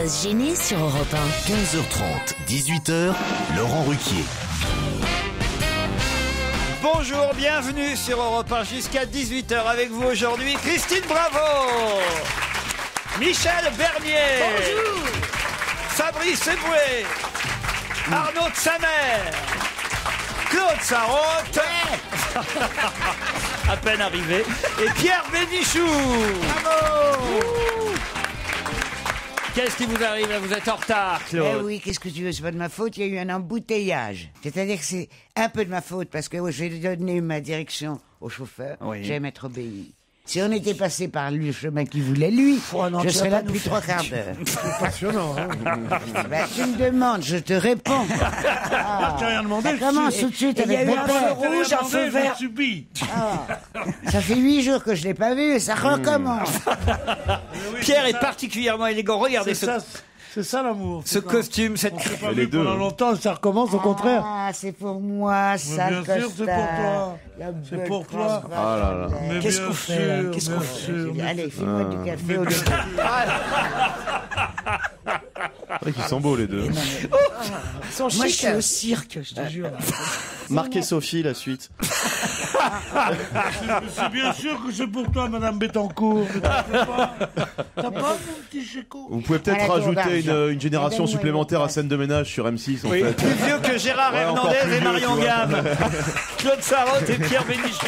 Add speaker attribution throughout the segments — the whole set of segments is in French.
Speaker 1: va se gêner sur Europe 1.
Speaker 2: 15h30, 18h, Laurent Ruquier.
Speaker 3: Bonjour, bienvenue sur Europe 1 jusqu'à 18h avec vous aujourd'hui, Christine Bravo, Michel Bernier, bonjour, Fabrice Eboué, Arnaud de Samer, Claude Sarraute, à peine arrivé, et Pierre Bénichou. Bravo. Qu'est-ce qui vous arrive? Vous êtes en retard, Claude.
Speaker 4: Eh oui, qu'est-ce que tu veux? C'est pas de ma faute, il y a eu un embouteillage. C'est-à-dire que c'est un peu de ma faute, parce que j'ai donné ma direction au chauffeur,
Speaker 3: Oui.
Speaker 4: j'aime être obéi. Si on était passé par le chemin qu'il voulait, lui, je serais là depuis 3/4 d'heure.
Speaker 5: C'est passionnant, hein.
Speaker 4: Ben, tu me demandes, je te réponds.
Speaker 5: T'as rien demandé.
Speaker 4: Ça commence tout de suite avec mon père.
Speaker 5: Rouge, un feu vert. Subis.
Speaker 4: Ça fait 8 jours que je l'ai pas vu, ça recommence.
Speaker 3: Pierre est particulièrement élégant. Regardez
Speaker 5: C'est ça l'amour.
Speaker 3: ce costume, cette...
Speaker 5: On s'est pas vu pendant longtemps, ça recommence au contraire.
Speaker 4: Ah, c'est pour moi, ça,
Speaker 5: bien sûr, c'est pour toi. C'est pour toi.
Speaker 4: Ah là là.
Speaker 5: Mais
Speaker 4: Qu'est-ce
Speaker 5: bien
Speaker 4: qu'on fait là?
Speaker 5: sûr,
Speaker 4: Qu'est-ce qu'on
Speaker 5: bien
Speaker 4: fait?
Speaker 5: sûr.
Speaker 4: Allez, fais-moi du café au
Speaker 6: C'est vrai qu'ils sont beaux les deux.
Speaker 4: Ils sont
Speaker 7: Moi, je
Speaker 4: chics.
Speaker 7: suis au cirque, je te jure.
Speaker 6: Marc et Sophie, la suite.
Speaker 5: C'est bien sûr que c'est pour toi, Madame Bettencourt. T'as pas mon petit chéco?
Speaker 6: Vous pouvez peut-être
Speaker 4: Voilà,
Speaker 6: rajouter
Speaker 4: d'argent.
Speaker 6: une génération
Speaker 4: Donne-moi
Speaker 6: supplémentaire
Speaker 4: une
Speaker 6: à scène de ménage sur M6 en
Speaker 3: Oui,
Speaker 6: fait.
Speaker 3: plus vieux que Gérard
Speaker 6: Ouais, encore
Speaker 3: Hernandez
Speaker 6: plus
Speaker 3: et
Speaker 6: vieux,
Speaker 3: Marion
Speaker 6: tu vois.
Speaker 3: Gamme. Claude Sarraute et Pierre Bénichou.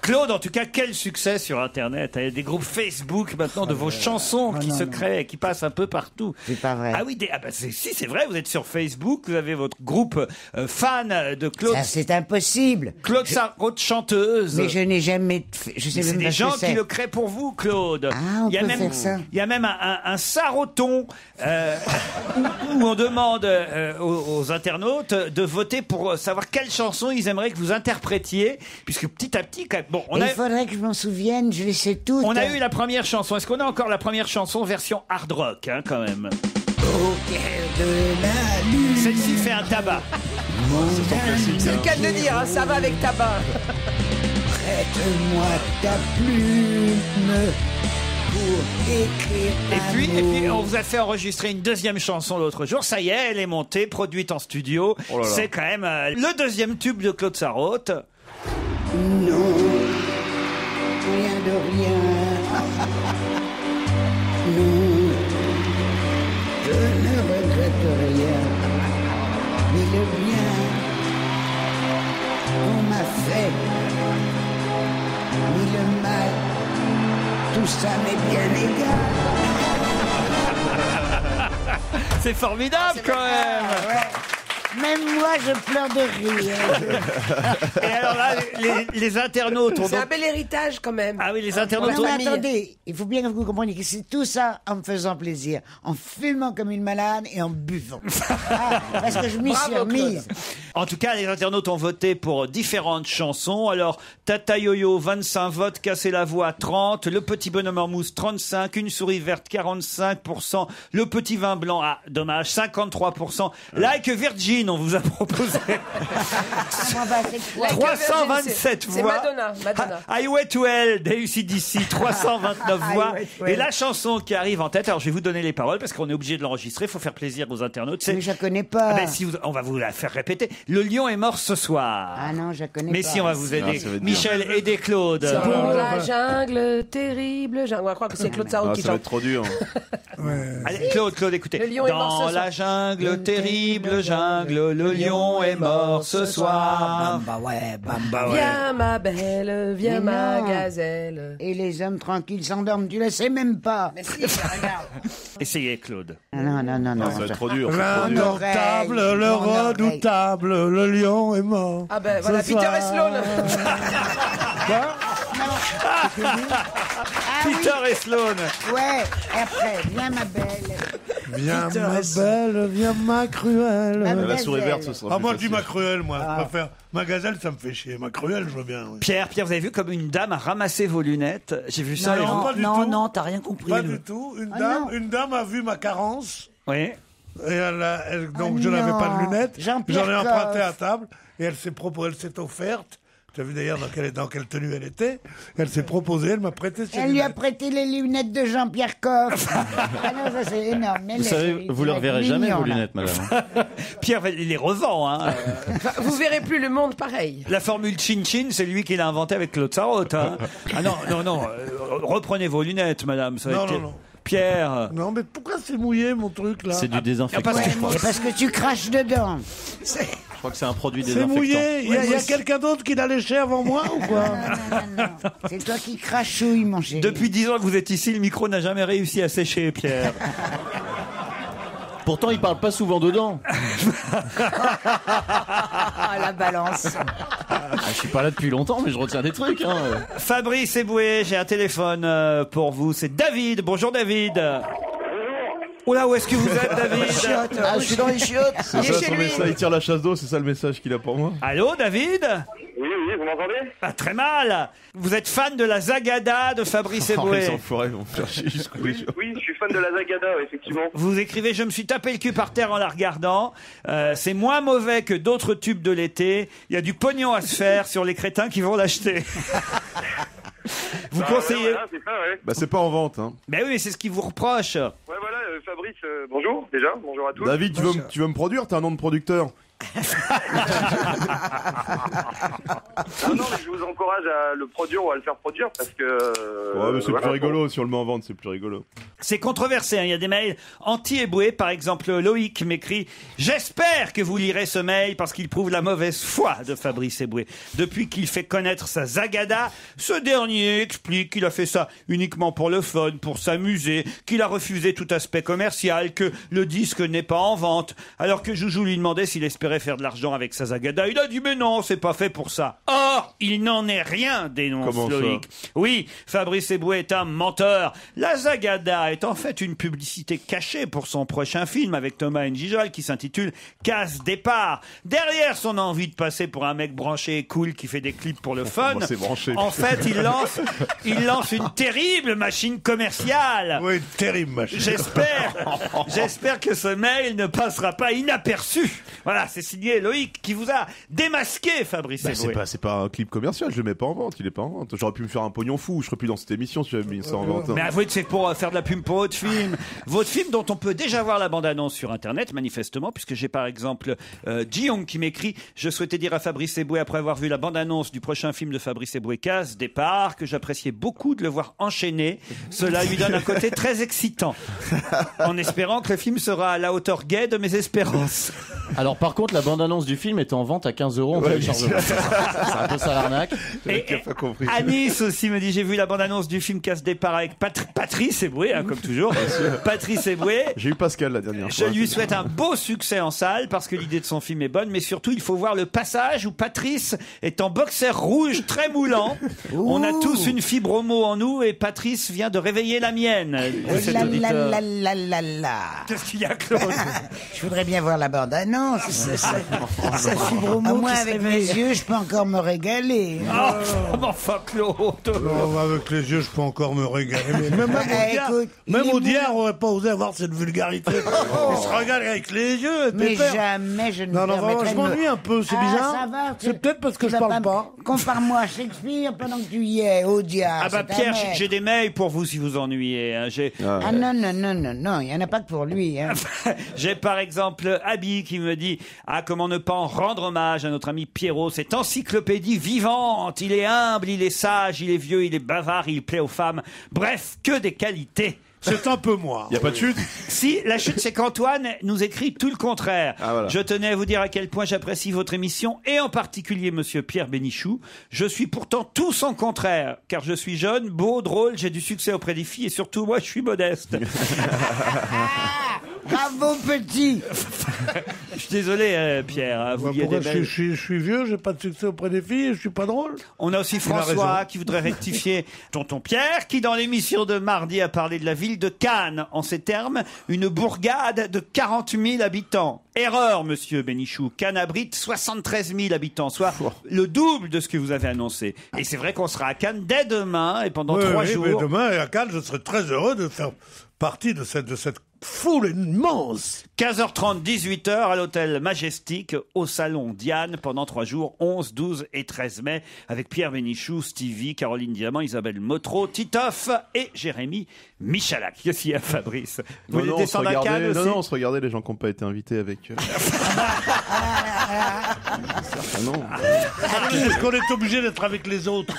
Speaker 3: Claude, en tout cas, quel succès sur Internet. Il y a des groupes Facebook maintenant de vos chansons qui se créent et qui passent un peu partout.
Speaker 4: C'est pas vrai.
Speaker 3: Ah oui, si, c'est vrai, vous êtes sur Facebook, vous avez votre groupe fan de Claude,
Speaker 4: Ça, c'est impossible.
Speaker 3: Claude Sarraute, chanteuse.
Speaker 4: Mais je n'ai jamais... Je sais
Speaker 3: C'est
Speaker 4: même
Speaker 3: des
Speaker 4: pas ce
Speaker 3: gens
Speaker 4: que c'est.
Speaker 3: qui le créent pour vous, Claude.
Speaker 4: Ah, on peut faire ça.
Speaker 3: Il y a même un sarroton où on demande aux internautes de voter pour savoir quelle chanson ils aimeraient que vous interprétiez, puisque petit à petit, quand même, bon,
Speaker 4: Il faudrait que je m'en souvienne, je les sais toutes.
Speaker 3: on a eu la première chanson. Est-ce qu'on a encore la première chanson version hard rock, hein, quand même?
Speaker 4: Au clair de la lune.
Speaker 3: Celle-ci fait un tabac.
Speaker 7: C'est le cas de le dire, hein, ça va avec tabac.
Speaker 4: Prête-moi ta plume pour écrire
Speaker 3: Et puis, on vous a fait enregistrer une deuxième chanson l'autre jour. Ça y est, elle est montée, produite en studio.
Speaker 6: Oh là là.
Speaker 3: C'est quand même le deuxième tube de Claude Sarraute.
Speaker 4: Non, rien de rien. Non, je ne regrette rien. Mais le bien qu'on m'a fait, mais le mal, tout ça m'est bien égal.
Speaker 3: C'est formidable quand même.
Speaker 4: Même moi, je pleure de rire.
Speaker 3: Et alors là, les internautes ont
Speaker 7: C'est un
Speaker 3: donc...
Speaker 7: bel héritage quand même.
Speaker 3: Ah oui, les internautes
Speaker 4: Non,
Speaker 3: ont...
Speaker 4: mais
Speaker 7: famille.
Speaker 4: attendez, il faut bien que vous compreniez que c'est tout ça en me faisant plaisir, en fumant comme une malade et en buvant. Ah, parce que je m'y suis
Speaker 7: Bravo, Claude.
Speaker 4: remise.
Speaker 3: En tout cas, les internautes ont voté pour différentes chansons. Alors, Tata Yo-Yo, 25 votes, Casser la voix, 30, Le Petit Bonhomme en mousse, 35, Une souris verte, 45%, Le Petit Vin blanc, ah, dommage, 53%, Like Virgin, on vous a proposé
Speaker 4: Ah, bah, c'est quoi?
Speaker 3: 327
Speaker 7: C'est
Speaker 3: voix.
Speaker 7: Madonna.
Speaker 3: Highway to Hell d'ACDC, 329 voix.
Speaker 4: Highway to Hell.
Speaker 3: Et la chanson qui arrive en tête, alors je vais vous donner les paroles parce qu'on est obligé de l'enregistrer, il faut faire plaisir aux internautes.
Speaker 4: Mais je la connais pas.
Speaker 3: Ah ben, si on va vous la faire répéter. Le lion est mort ce soir.
Speaker 4: Ah non, je la connais
Speaker 3: Mais
Speaker 4: pas.
Speaker 3: si on va vous aider.
Speaker 6: Ah, ça va être
Speaker 3: Michel, aidez Claude.
Speaker 7: Dans la jungle, terrible jungle. On va croire que c'est Claude Sarraute
Speaker 6: Ah,
Speaker 7: qui
Speaker 6: ça va
Speaker 7: chante.
Speaker 6: être trop dur.
Speaker 3: Allez, Claude, écoutez.
Speaker 7: Le lion est mort
Speaker 3: Dans
Speaker 7: ce soir.
Speaker 3: la jungle, terrible jungle, le lion est mort ce soir.
Speaker 4: Bamba ouais, bamba ouais.
Speaker 7: Viens ma belle, viens
Speaker 4: Mais
Speaker 7: ma
Speaker 4: non.
Speaker 7: gazelle.
Speaker 4: Et les hommes tranquilles s'endorment, tu le sais même pas.
Speaker 7: Mais si, regarde.
Speaker 3: Essayez, Claude.
Speaker 4: Non, non, non, non.
Speaker 6: Ah, ça va être trop dur. c'est trop dur.
Speaker 5: L'indomptable,
Speaker 4: Mon
Speaker 5: le
Speaker 4: oreille.
Speaker 5: redoutable, le lion est mort.
Speaker 7: Ah ben voilà,
Speaker 5: Ce
Speaker 7: Peter
Speaker 5: soir.
Speaker 7: et Sloan.
Speaker 3: Peter et Sloan.
Speaker 4: Ouais, après, viens ma belle.
Speaker 5: Viens ma belle, viens ma cruelle.
Speaker 4: Ma
Speaker 6: La souris
Speaker 4: gazelle.
Speaker 6: verte, ce sera
Speaker 5: Ah,
Speaker 6: plus
Speaker 5: moi, je dis
Speaker 6: facile.
Speaker 5: ma cruelle, moi. Je préfère. Ma gazelle, ça me fait chier. Ma cruelle, je veux bien. Oui.
Speaker 3: Pierre, vous avez vu comme une dame a ramassé vos lunettes? J'ai vu ça.
Speaker 5: Non,
Speaker 3: et vous-
Speaker 5: pas du
Speaker 7: Non,
Speaker 5: tout.
Speaker 7: non, t'as rien compris.
Speaker 5: Pas
Speaker 7: Lou.
Speaker 5: du tout.
Speaker 4: non.
Speaker 5: Une dame a vu ma carence.
Speaker 3: Oui.
Speaker 5: Et donc,
Speaker 4: Ah
Speaker 5: je n'avais pas de
Speaker 4: non.
Speaker 5: lunettes.
Speaker 4: Jean-Pierre
Speaker 5: J'en ai emprunté
Speaker 4: Coff.
Speaker 5: à table. Et elle s'est offerte. J'ai vu d'ailleurs dans quelle tenue elle était. Elle s'est proposée, elle m'a prêté ses
Speaker 4: Elle lui a
Speaker 5: lunettes.
Speaker 4: prêté les lunettes de Jean-Pierre Coff. Ah non, ça c'est énorme.
Speaker 6: Vous savez, vous les reverrez jamais, vos lunettes, madame.
Speaker 3: Pierre, il les revend. Hein.
Speaker 7: Enfin, vous verrez plus le monde pareil.
Speaker 3: La formule chin-chin, c'est lui qui l'a inventée avec Claude Sarraute. Hein. Ah non, reprenez vos lunettes, madame. Ça va être...
Speaker 5: Non.
Speaker 3: Pierre.
Speaker 5: Non, mais pourquoi c'est mouillé, mon truc, là?
Speaker 6: C'est du désinfectant.
Speaker 3: parce que-
Speaker 6: je crois.
Speaker 4: C'est parce que tu craches dedans.
Speaker 6: Je crois que c'est un produit
Speaker 5: C'est
Speaker 6: désinfectant.
Speaker 5: mouillé. Il y a quelqu'un d'autre qui l'a léché avant moi ou quoi?
Speaker 4: Non. C'est toi qui crachouilles, mon chéri.
Speaker 3: Depuis 10 ans que vous êtes ici, le micro n'a jamais réussi à sécher, Pierre.
Speaker 6: Pourtant, il parle pas souvent dedans.
Speaker 4: Ah, la balance.
Speaker 6: Je suis pas là depuis longtemps, mais je retiens des trucs. Hein.
Speaker 3: Fabrice Eboué, j'ai un téléphone pour vous. C'est David. Bonjour, David. Oula, où est-ce que vous êtes, David?
Speaker 6: Je suis dans les chiottes. C'est
Speaker 7: Il est
Speaker 6: ça
Speaker 7: chez
Speaker 6: son
Speaker 7: lui.
Speaker 6: message. Il tire la chasse d'eau, c'est ça le message qu'il a pour moi.
Speaker 3: Allô, David?
Speaker 8: Oui, vous m'entendez?
Speaker 3: Pas très mal. Vous êtes fan de la Zagada de Fabrice
Speaker 6: Oh,
Speaker 3: Eboué.
Speaker 6: les enfoirés vont me faire chier jusqu'au bout.
Speaker 8: Oui, je suis fan de la Zagada, effectivement.
Speaker 3: Vous écrivez « Je me suis tapé le cul par terre en la regardant. C'est moins mauvais que d'autres tubes de l'été. Il y a du pognon à se faire sur les crétins qui vont l'acheter. » Vous conseillez...
Speaker 8: Ouais, voilà, c'est ça, ouais.
Speaker 6: Bah, c'est pas en vente. Hein.
Speaker 3: Ben oui, mais c'est ce qui vous reproche.
Speaker 8: Ouais, voilà, Fabrice, bonjour, déjà, bonjour à tous.
Speaker 6: David, tu veux me produire? T'as un nom de producteur.
Speaker 8: Non, mais je vous encourage à le produire ou à le faire produire parce que...
Speaker 6: Ouais, mais c'est
Speaker 8: voilà,
Speaker 6: plus rigolo. Si on le met en vente, c'est plus rigolo.
Speaker 3: C'est controversé, hein. Il y a des mails anti-Eboué. Par exemple, Loïc m'écrit « J'espère que vous lirez ce mail parce qu'il prouve la mauvaise foi de Fabrice Eboué. Depuis qu'il fait connaître sa Zagada, ce dernier explique qu'il a fait ça uniquement pour le fun, pour s'amuser, qu'il a refusé tout aspect commercial, que le disque n'est pas en vente. Alors que Joujou lui demandait s'il espérait faire de l'argent avec sa Zagada, il a dit « Mais non, c'est pas fait pour ça. » Or, il n'en est rien, dénonce
Speaker 6: Comment ça?
Speaker 3: Loïc. Oui, Fabrice Eboué est un menteur. La Zagada est en fait une publicité cachée pour son prochain film avec Thomas N'Gijol qui s'intitule Casse Départ. Derrière son envie de passer pour un mec branché et cool qui fait des clips pour le fun,
Speaker 6: Bon, c'est branché.
Speaker 3: en fait, il lance une terrible machine commerciale.
Speaker 5: Oui, terrible, machin.
Speaker 3: J'espère que ce mail ne passera pas inaperçu. Voilà, c'est signé Loïc qui vous a démasqué, Fabrice
Speaker 6: Bah,
Speaker 3: Eboué.
Speaker 6: c'est pas un clip commercial, je le mets pas en vente, il est pas en vente. J'aurais pu me faire un pognon fou, je serais plus dans cette émission si j'avais mis ça en vente.
Speaker 3: Mais avouez que c'est pour faire de la pub pour votre film. Votre film dont on peut déjà voir la bande-annonce sur Internet, manifestement, puisque j'ai par exemple Ji-Young qui m'écrit « Je souhaitais dire à Fabrice Eboué, après avoir vu la bande-annonce du prochain film de Fabrice Eboué, Casse Départ, que j'appréciais beaucoup de le voir enchaîner. Cela lui donne un côté très excitant. En espérant que le film sera à la hauteur gay de mes espérances. »
Speaker 9: Alors par contre, la bande-annonce du film est en vente à 15 € en téléchargement. C'est un peu ça l'arnaque.
Speaker 3: Et
Speaker 6: pas compris.
Speaker 3: Anis aussi me dit j'ai vu la bande-annonce du film Casse Départ avec Patrice Eboué, hein, comme toujours. Patrice Eboué.
Speaker 6: J'ai eu Pascal la dernière
Speaker 3: Je
Speaker 6: fois.
Speaker 3: lui souhaite un beau succès en salle parce que l'idée de son film est bonne, mais surtout il faut voir le passage où Patrice est en boxer rouge très moulant. On a tous une fibre homo en nous et Patrice vient de réveiller la mienne. Cet auditeur. Qu'est-ce qu'il y a, Claude?
Speaker 4: Je voudrais bien voir la bande-annonce. Ça fibre au moins avec mes yeux, je peux encore me régaler.
Speaker 3: Oh, mais enfin, Claude.
Speaker 5: Non, avec les yeux, je peux encore me régaler. Mais même
Speaker 4: Écoute,
Speaker 5: même
Speaker 4: il est
Speaker 5: Audiard n'aurait pas osé avoir cette vulgarité. Il se regarde avec les yeux.
Speaker 4: Mais
Speaker 5: pépère.
Speaker 4: jamais je ne
Speaker 5: Non,
Speaker 4: me
Speaker 5: non,
Speaker 4: permettrai
Speaker 5: je
Speaker 4: de me-
Speaker 5: m'ennuie un peu, c'est
Speaker 4: Ah,
Speaker 5: bizarre.
Speaker 4: ça va,
Speaker 5: C'est peut-être parce que
Speaker 4: tu
Speaker 5: je
Speaker 4: vas
Speaker 5: parle pas.
Speaker 4: Compare-moi à Shakespeare pendant que tu y es, au diable.
Speaker 3: Ah bah
Speaker 4: c'est un
Speaker 3: Pierre,
Speaker 4: mec.
Speaker 3: j'ai des mails pour vous si vous ennuyez. Hein.
Speaker 4: Ah non, il n'y en a pas que pour lui. Hein.
Speaker 3: J'ai par exemple Abby qui me dit « Ah, comment ne pas en rendre hommage à notre ami Pierrot, cette encyclopédie vivante. Il est humble, il est sage, il est vieux, il est bavard, il plaît aux femmes. Bref, que des qualités. »
Speaker 5: C'est un peu moi.
Speaker 6: Y a pas de chute?
Speaker 3: Si, la chute, c'est qu'Antoine nous écrit tout le contraire.
Speaker 6: Ah, voilà.
Speaker 3: Je tenais à vous dire à quel point j'apprécie votre émission et en particulier monsieur Pierre Bénichou. Je suis pourtant tout son contraire, car je suis jeune, beau, drôle, j'ai du succès auprès des filles et surtout, moi, je suis modeste.
Speaker 4: Bravo, petit.
Speaker 3: Je suis désolé, Pierre. Hein, vous
Speaker 5: Bah,
Speaker 3: vouliez
Speaker 5: pourquoi
Speaker 3: des mails.
Speaker 5: je suis vieux, j'ai pas de succès auprès des filles, je suis pas drôle.
Speaker 3: On a aussi
Speaker 5: a
Speaker 3: François
Speaker 5: raison.
Speaker 3: qui voudrait rectifier tonton Pierre qui dans l'émission de mardi a parlé de la ville de Cannes. En ces termes, une bourgade de 40 000 habitants. Erreur, monsieur Bénichou. Cannes abrite 73 000 habitants, soit le double de ce que vous avez annoncé. Et c'est vrai qu'on sera à Cannes dès demain et pendant 3 jours.
Speaker 5: Mais demain, à Cannes, je serai très heureux de faire partie de cette foule immense.
Speaker 3: 15h30, 18h à l'hôtel Majestic, au salon Diane, pendant 3 jours, 11, 12 et 13 mai, avec Pierre Bénichou, Stevie, Caroline Diamant, Isabelle Motro, Titoff et Jérémy Michalak. Qu'est-ce qu'il y a, Fabrice? Vous voulez descendre à Cannes aussi?
Speaker 6: Non, on se regardait les gens qui n'ont pas été invités avec...
Speaker 5: Non. Est-ce qu'on est obligé d'être avec les autres?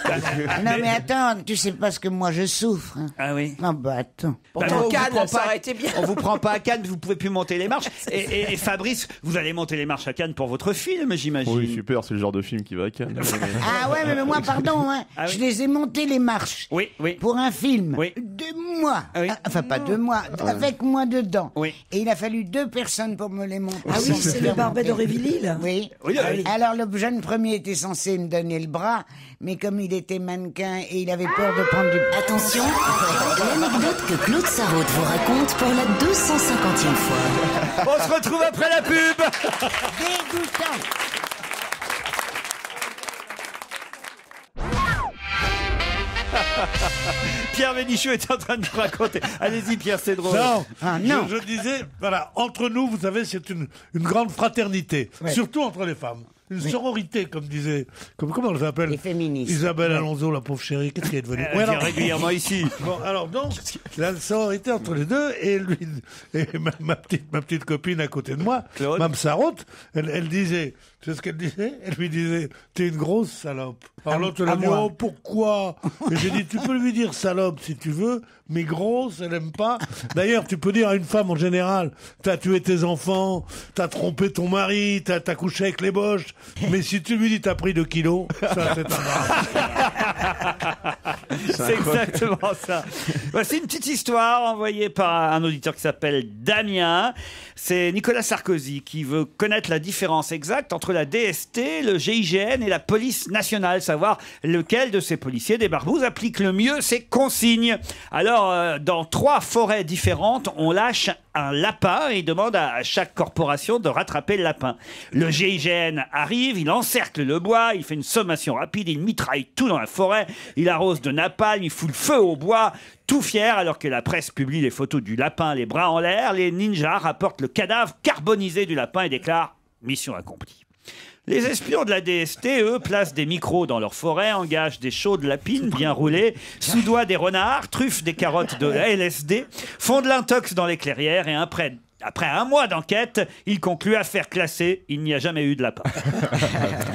Speaker 4: Non mais attends, tu sais pas ce que moi je souffre. Hein.
Speaker 3: Ah oui?
Speaker 4: Non bah attends.
Speaker 7: Pourtant, Cannes, ça aurait été bien.
Speaker 3: On vous prend pas à Cannes, vous pouvez plus monter les marches. Et Fabrice, vous allez monter les marches à Cannes pour votre film, j'imagine.
Speaker 6: Oui, super, c'est le genre de film qui va à Cannes.
Speaker 4: Ah ouais, mais moi, pardon, hein,
Speaker 3: Ah oui.
Speaker 4: je les ai montés les marches.
Speaker 3: Oui, oui.
Speaker 4: Pour un film.
Speaker 3: Oui.
Speaker 4: De moi.
Speaker 3: Ah oui.
Speaker 4: Enfin, pas de moi, avec moi dedans.
Speaker 3: Oui.
Speaker 4: Et il a fallu 2 personnes pour me les monter.
Speaker 7: Ah oui, c'est le Barbet d'Aurevilly, là.
Speaker 4: Oui.
Speaker 3: Oui, oui.
Speaker 4: Alors, le jeune premier était censé me donner le bras, mais comme il était mannequin et il avait peur de prendre du...
Speaker 1: Attention, l'anecdote que Claude Sarraute vous raconte pour la 250e fois.
Speaker 3: On se retrouve après la pub.
Speaker 4: Dégoûtant.
Speaker 3: Pierre Bénichou est en train de nous raconter. Allez-y, Pierre, c'est drôle.
Speaker 5: Non,
Speaker 4: non.
Speaker 5: Je disais, voilà, entre nous, vous savez, c'est une grande fraternité, surtout entre les femmes. Une sororité, comme disait, comment elle s'appelle?
Speaker 4: Les féministes.
Speaker 5: Isabelle Alonso, la pauvre chérie, qu'est-ce qu'elle est devenue?
Speaker 3: Elle vient régulièrement ici.
Speaker 5: Bon, alors donc, la sororité entre les deux, et lui, et ma petite copine à côté de moi,
Speaker 3: Claude.
Speaker 5: Mme Sarraute, elle disait, tu sais ce qu'elle disait? Elle lui disait, t'es une grosse salope. Alors l'autre, elle a dit,
Speaker 4: moi.
Speaker 5: oh, pourquoi? Et j'ai dit, tu peux lui dire salope si tu veux, mais grosse, elle aime pas. D'ailleurs, tu peux dire à une femme en général, t'as tué tes enfants, t'as trompé ton mari, t'as couché avec les boches, mais si tu lui dis t'as pris 2 kilos, ça c'est un drame.
Speaker 3: C'est exactement ça. Voici une petite histoire envoyée par un auditeur qui s'appelle Damien. C'est Nicolas Sarkozy qui veut connaître la différence exacte entre la DST, le GIGN et la police nationale, savoir lequel de ces policiers des barbouzes applique le mieux ces consignes. Alors, dans 3 forêts différentes, on lâche un lapin et il demande à chaque corporation de rattraper le lapin. Le GIGN arrive, il encercle le bois, il fait une sommation rapide, il mitraille tout dans la forêt, il arrose de napalm, il fout le feu au bois, tout fier, alors que la presse publie les photos du lapin, les bras en l'air, les ninjas rapportent le cadavre carbonisé du lapin et déclarent « mission accomplie ». Les espions de la DST, eux, placent des micros dans leur forêt, engagent des chaudes lapines bien roulées, soudoient des renards, truffent des carottes de LSD, font de l'intox dans les clairières et après 1 mois d'enquête, ils concluent affaire classée, il n'y a jamais eu de lapin.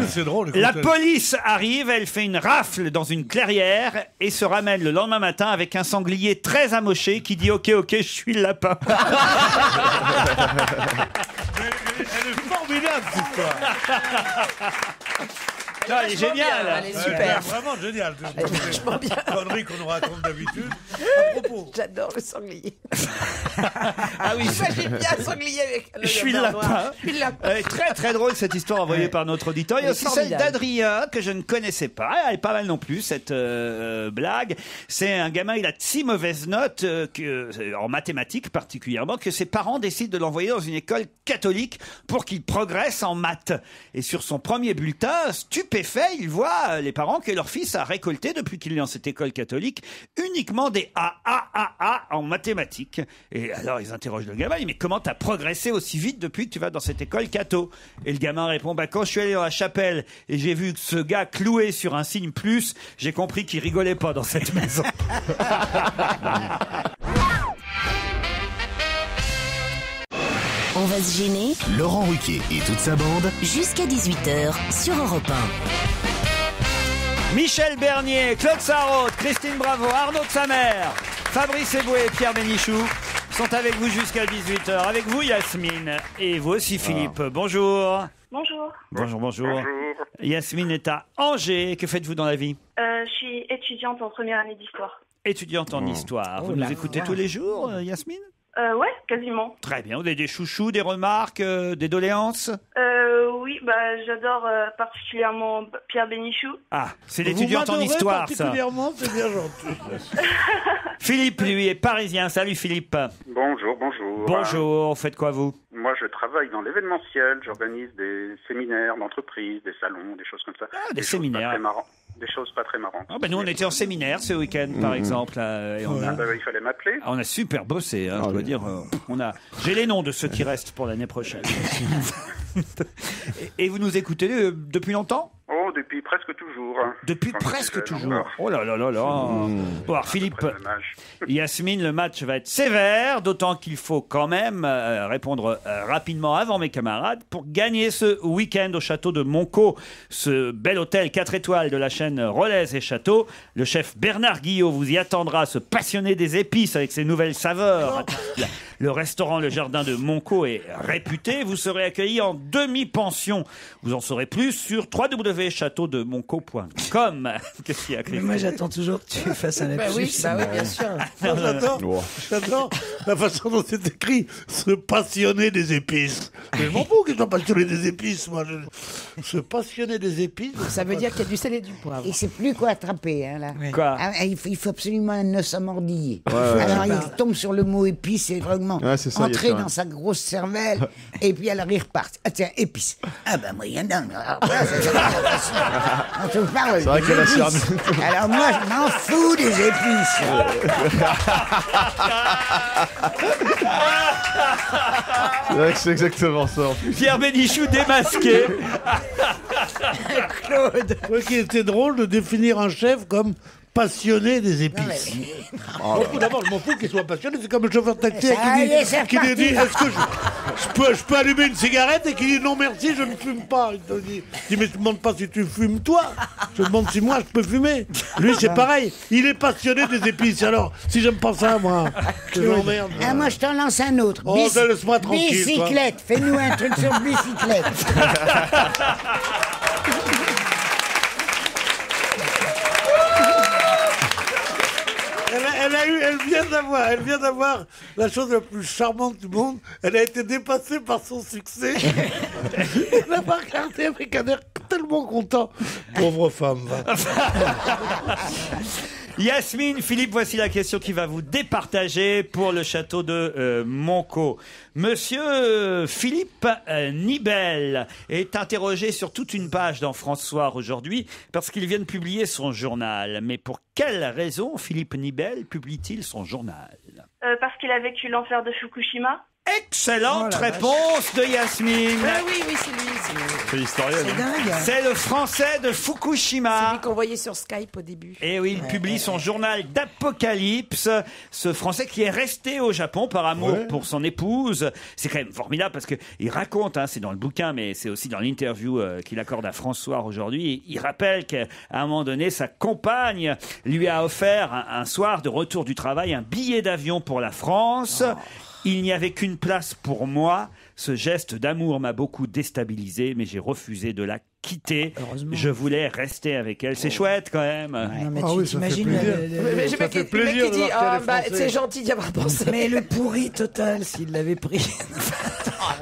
Speaker 5: C'est drôle.
Speaker 3: La police arrive, elle fait une rafle dans une clairière et se ramène le lendemain matin avec un sanglier très amoché qui dit « Ok, je suis le lapin ».
Speaker 5: Elle est formidable, cette histoire.
Speaker 3: Non, elle est géniale.
Speaker 7: Elle est super.
Speaker 5: Vraiment génial.
Speaker 7: Vachement bien.
Speaker 5: Connerie qu'on nous raconte d'habitude. À propos.
Speaker 7: J'adore le sanglier.
Speaker 3: Ah oui,
Speaker 7: J'imagine bien un sanglier avec
Speaker 3: je suis le lapin.
Speaker 7: Je suis le lapin.
Speaker 3: Très très drôle cette histoire envoyée par notre auditeur. Il y a
Speaker 7: Elle est
Speaker 3: aussi celle
Speaker 7: formidable.
Speaker 3: d'Adrien que je ne connaissais pas. Elle est pas mal non plus cette blague. C'est un gamin, il a de si mauvaises notes en mathématiques particulièrement que ses parents décident de l'envoyer dans une école catholique pour qu'il progresse en maths. Et sur son premier bulletin, stupéfait, il voit les parents que leur fils a récolté depuis qu'il est dans cette école catholique uniquement des A en mathématiques. Et alors ils interrogent le gamin, ils disent, mais comment t'as progressé aussi vite depuis que tu vas dans cette école catho? Et le gamin répond, quand je suis allé dans la chapelle et j'ai vu que ce gars cloué sur un signe plus, j'ai compris qu'il rigolait pas dans cette maison.
Speaker 1: On va se gêner
Speaker 2: Laurent Ruquier et toute sa bande.
Speaker 1: jusqu'à 18h sur Europe
Speaker 3: Michel Bernier, Claude Sarraute, Christine Bravo, Arnaud de sa mère, Fabrice Eboué et Pierre Bénichou sont avec vous jusqu'à 18h. Avec vous, Yasmine. Et vous aussi, Philippe. Bonjour.
Speaker 10: Bonjour.
Speaker 3: Bonjour. Yasmine est à Angers. Que faites-vous dans la vie?
Speaker 10: Je suis étudiante en première année d'histoire.
Speaker 3: Étudiante en histoire. Vous nous écoutez tous les jours, Yasmine?
Speaker 10: Ouais, quasiment.
Speaker 3: Très bien. Vous avez des chouchous, des remarques, des doléances?
Speaker 10: Oui, j'adore particulièrement Pierre Bénichou.
Speaker 3: Ah, c'est l'étudiante en histoire, ça.
Speaker 5: Particulièrement, c'est bien gentil.
Speaker 3: Philippe, lui, est parisien. Salut, Philippe.
Speaker 11: Bonjour.
Speaker 3: Bonjour. Vous faites quoi, vous?
Speaker 11: Moi, je travaille dans l'événementiel. J'organise des séminaires d'entreprise, des salons, des choses comme ça.
Speaker 3: Ah, des séminaires.
Speaker 11: Pas très marrant. des choses pas très marrantes.
Speaker 3: Ah ben nous on était en séminaire ce week-end par exemple et on a,
Speaker 11: Il fallait m'appeler.
Speaker 3: on a super bossé, hein, je dois dire. J'ai les noms de ceux qui restent pour l'année prochaine. et vous nous écoutez depuis longtemps?
Speaker 11: Oh, depuis presque toujours.
Speaker 3: Depuis
Speaker 11: Quand
Speaker 3: presque
Speaker 11: j'étais
Speaker 3: toujours.
Speaker 11: encore.
Speaker 3: Oh là là là là. Bon, alors, Philippe,
Speaker 11: Après le même âge.
Speaker 3: Yasmine, le match va être sévère, d'autant qu'il faut quand même répondre rapidement avant mes camarades pour gagner ce week-end au château de Monco, ce bel hôtel 4 étoiles de la chaîne Relais et Châteaux. Le chef Bernard Guillot vous y attendra, ce passionné des épices avec ses nouvelles saveurs. Le restaurant Le Jardin de Monco est réputé. Vous serez accueilli en demi-pension. Vous en saurez plus sur www.châteaudemonco.com. Qu'est-ce qu'il y a, Christine?
Speaker 12: Moi, j'attends toujours que tu fasses un lapsus.
Speaker 7: Bah oui, bien sûr.
Speaker 5: J'adore la façon dont c'est écrit, se passionner des épices. Mais je m'en fous qu'ils soient passionnés des épices, moi. Se passionner des épices.
Speaker 7: Ça veut dire qu'il y a du sel et du poivre.
Speaker 4: Il sait plus quoi attraper, hein, là.
Speaker 3: Quoi?
Speaker 4: Ah, il faut absolument un os à mordiller.
Speaker 6: ouais.
Speaker 4: Alors il tombe sur le mot épice et vraiment
Speaker 6: Ouais, c'est ça,
Speaker 4: entrer
Speaker 6: il y a ça,
Speaker 4: dans sa grosse cervelle et puis alors il repart. Ah tiens, épice. Ah ben moi il y en a. On te parle.
Speaker 6: C'est vrai qu'elle a cerné.
Speaker 4: Alors moi je m'en fous des épices.
Speaker 6: C'est vrai que c'est exactement ça. En plus.
Speaker 3: Pierre Bénichou démasqué.
Speaker 4: Claude.
Speaker 5: Ouais, qui était drôle de définir un chef comme passionné des épices. D'abord, je m'en fous qu'il soit passionné. C'est comme le chauffeur de taxi qui lui dit est-ce que je peux allumer une cigarette et qui dit non merci, je ne fume pas. Il te dit mais tu ne demandes pas si tu fumes toi. Je demande si moi je peux fumer. Lui c'est pareil. Il est passionné des épices. Alors si j'aime pas ça, moi, je l'emmerde.
Speaker 4: Ah, moi je t'en lance un autre.
Speaker 5: Oh, laisse-moi tranquille.
Speaker 4: Bicyclette. Fais-nous un truc sur bicyclette.
Speaker 5: Elle vient d'avoir la chose la plus charmante du monde. Elle a été dépassée par son succès. Elle a regardé avec un air tellement content. Pauvre femme.
Speaker 3: Yasmine, Philippe, voici la question qui va vous départager pour le château de Monco. Monsieur Philippe Nibel est interrogé sur toute une page dans François aujourd'hui parce qu'il vient de publier son journal. Mais pour quelle raison Philippe Nibel publie-t-il son journal?
Speaker 10: Parce qu'il a vécu l'enfer de Fukushima.
Speaker 3: Excellente réponse de Yasmine.
Speaker 7: Oui, c'est lui.
Speaker 6: C'est l'historienne.
Speaker 12: C'est dingue.
Speaker 3: C'est le français de Fukushima.
Speaker 7: C'est lui qu'on voyait sur Skype au début.
Speaker 3: Et oui, il publie son journal d'Apocalypse. Ce Français qui est resté au Japon par amour pour son épouse. C'est quand même formidable parce que il raconte, hein, c'est dans le bouquin, mais c'est aussi dans l'interview qu'il accorde à François aujourd'hui. Il rappelle qu'à un moment donné, sa compagne lui a offert un soir de retour du travail un billet d'avion pour la France. Il n'y avait qu'une place pour moi. Ce geste d'amour m'a beaucoup déstabilisé, mais j'ai refusé de la quitter. Je voulais rester avec elle. C'est chouette quand même.
Speaker 12: Non, mais
Speaker 5: Ah
Speaker 12: tu
Speaker 5: oui, ça fait
Speaker 12: t'imagines
Speaker 5: plaisir.
Speaker 7: Mais
Speaker 5: Ça fait
Speaker 7: le mec
Speaker 5: plaisir
Speaker 7: qui
Speaker 5: de
Speaker 7: dit
Speaker 5: voir qu'il y a des Français.
Speaker 7: c'est gentil d'y avoir pensé.
Speaker 12: Mais le pourri total s'il l'avait pris.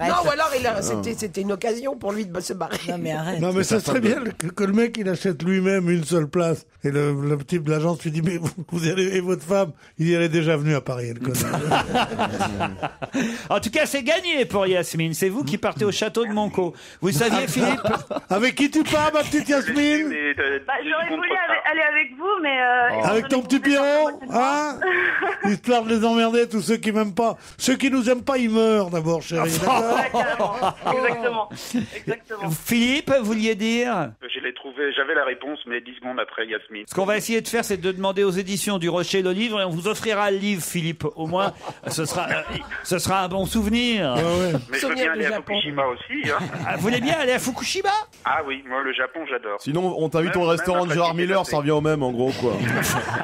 Speaker 7: Non, ou alors c'était une occasion pour lui de se barrer.
Speaker 12: Non mais arrête.
Speaker 5: Non mais ça serait bien que le mec il achète lui-même une seule place et le type de l'agence lui dit mais vous allez, et votre femme il y est déjà venu à Paris elle connaît.
Speaker 3: En tout cas, c'est gagné pour Yasmine. C'est vous qui partez au château de Monco. Vous le saviez, Philippe?
Speaker 5: Avec qui tu pars ma petite Yasmine?
Speaker 10: J'aurais voulu aller avec vous, mais...
Speaker 5: Avec ton petit Pierrot, hein? Histoire de les emmerder, tous ceux qui m'aiment pas. Ceux qui nous aiment pas, ils meurent d'abord, chérie.
Speaker 10: Ouais, carrément. Exactement.
Speaker 3: Philippe, vous vouliez dire?
Speaker 11: Je l'ai trouvé, j'avais la réponse, mais 10 secondes après Yasmine.
Speaker 3: Ce qu'on va essayer de faire, c'est de demander aux éditions du Rocher le livre et on vous offrira le livre, Philippe. Au moins, ce sera un bon souvenir.
Speaker 11: Mais je veux bien aller à Fukushima aussi. Hein.
Speaker 3: Ah, vous voulez bien aller à Fukushima?
Speaker 11: Ah oui, moi le Japon j'adore.
Speaker 6: Sinon, on t'invite au restaurant de Gérard Miller, ça revient au même en gros quoi.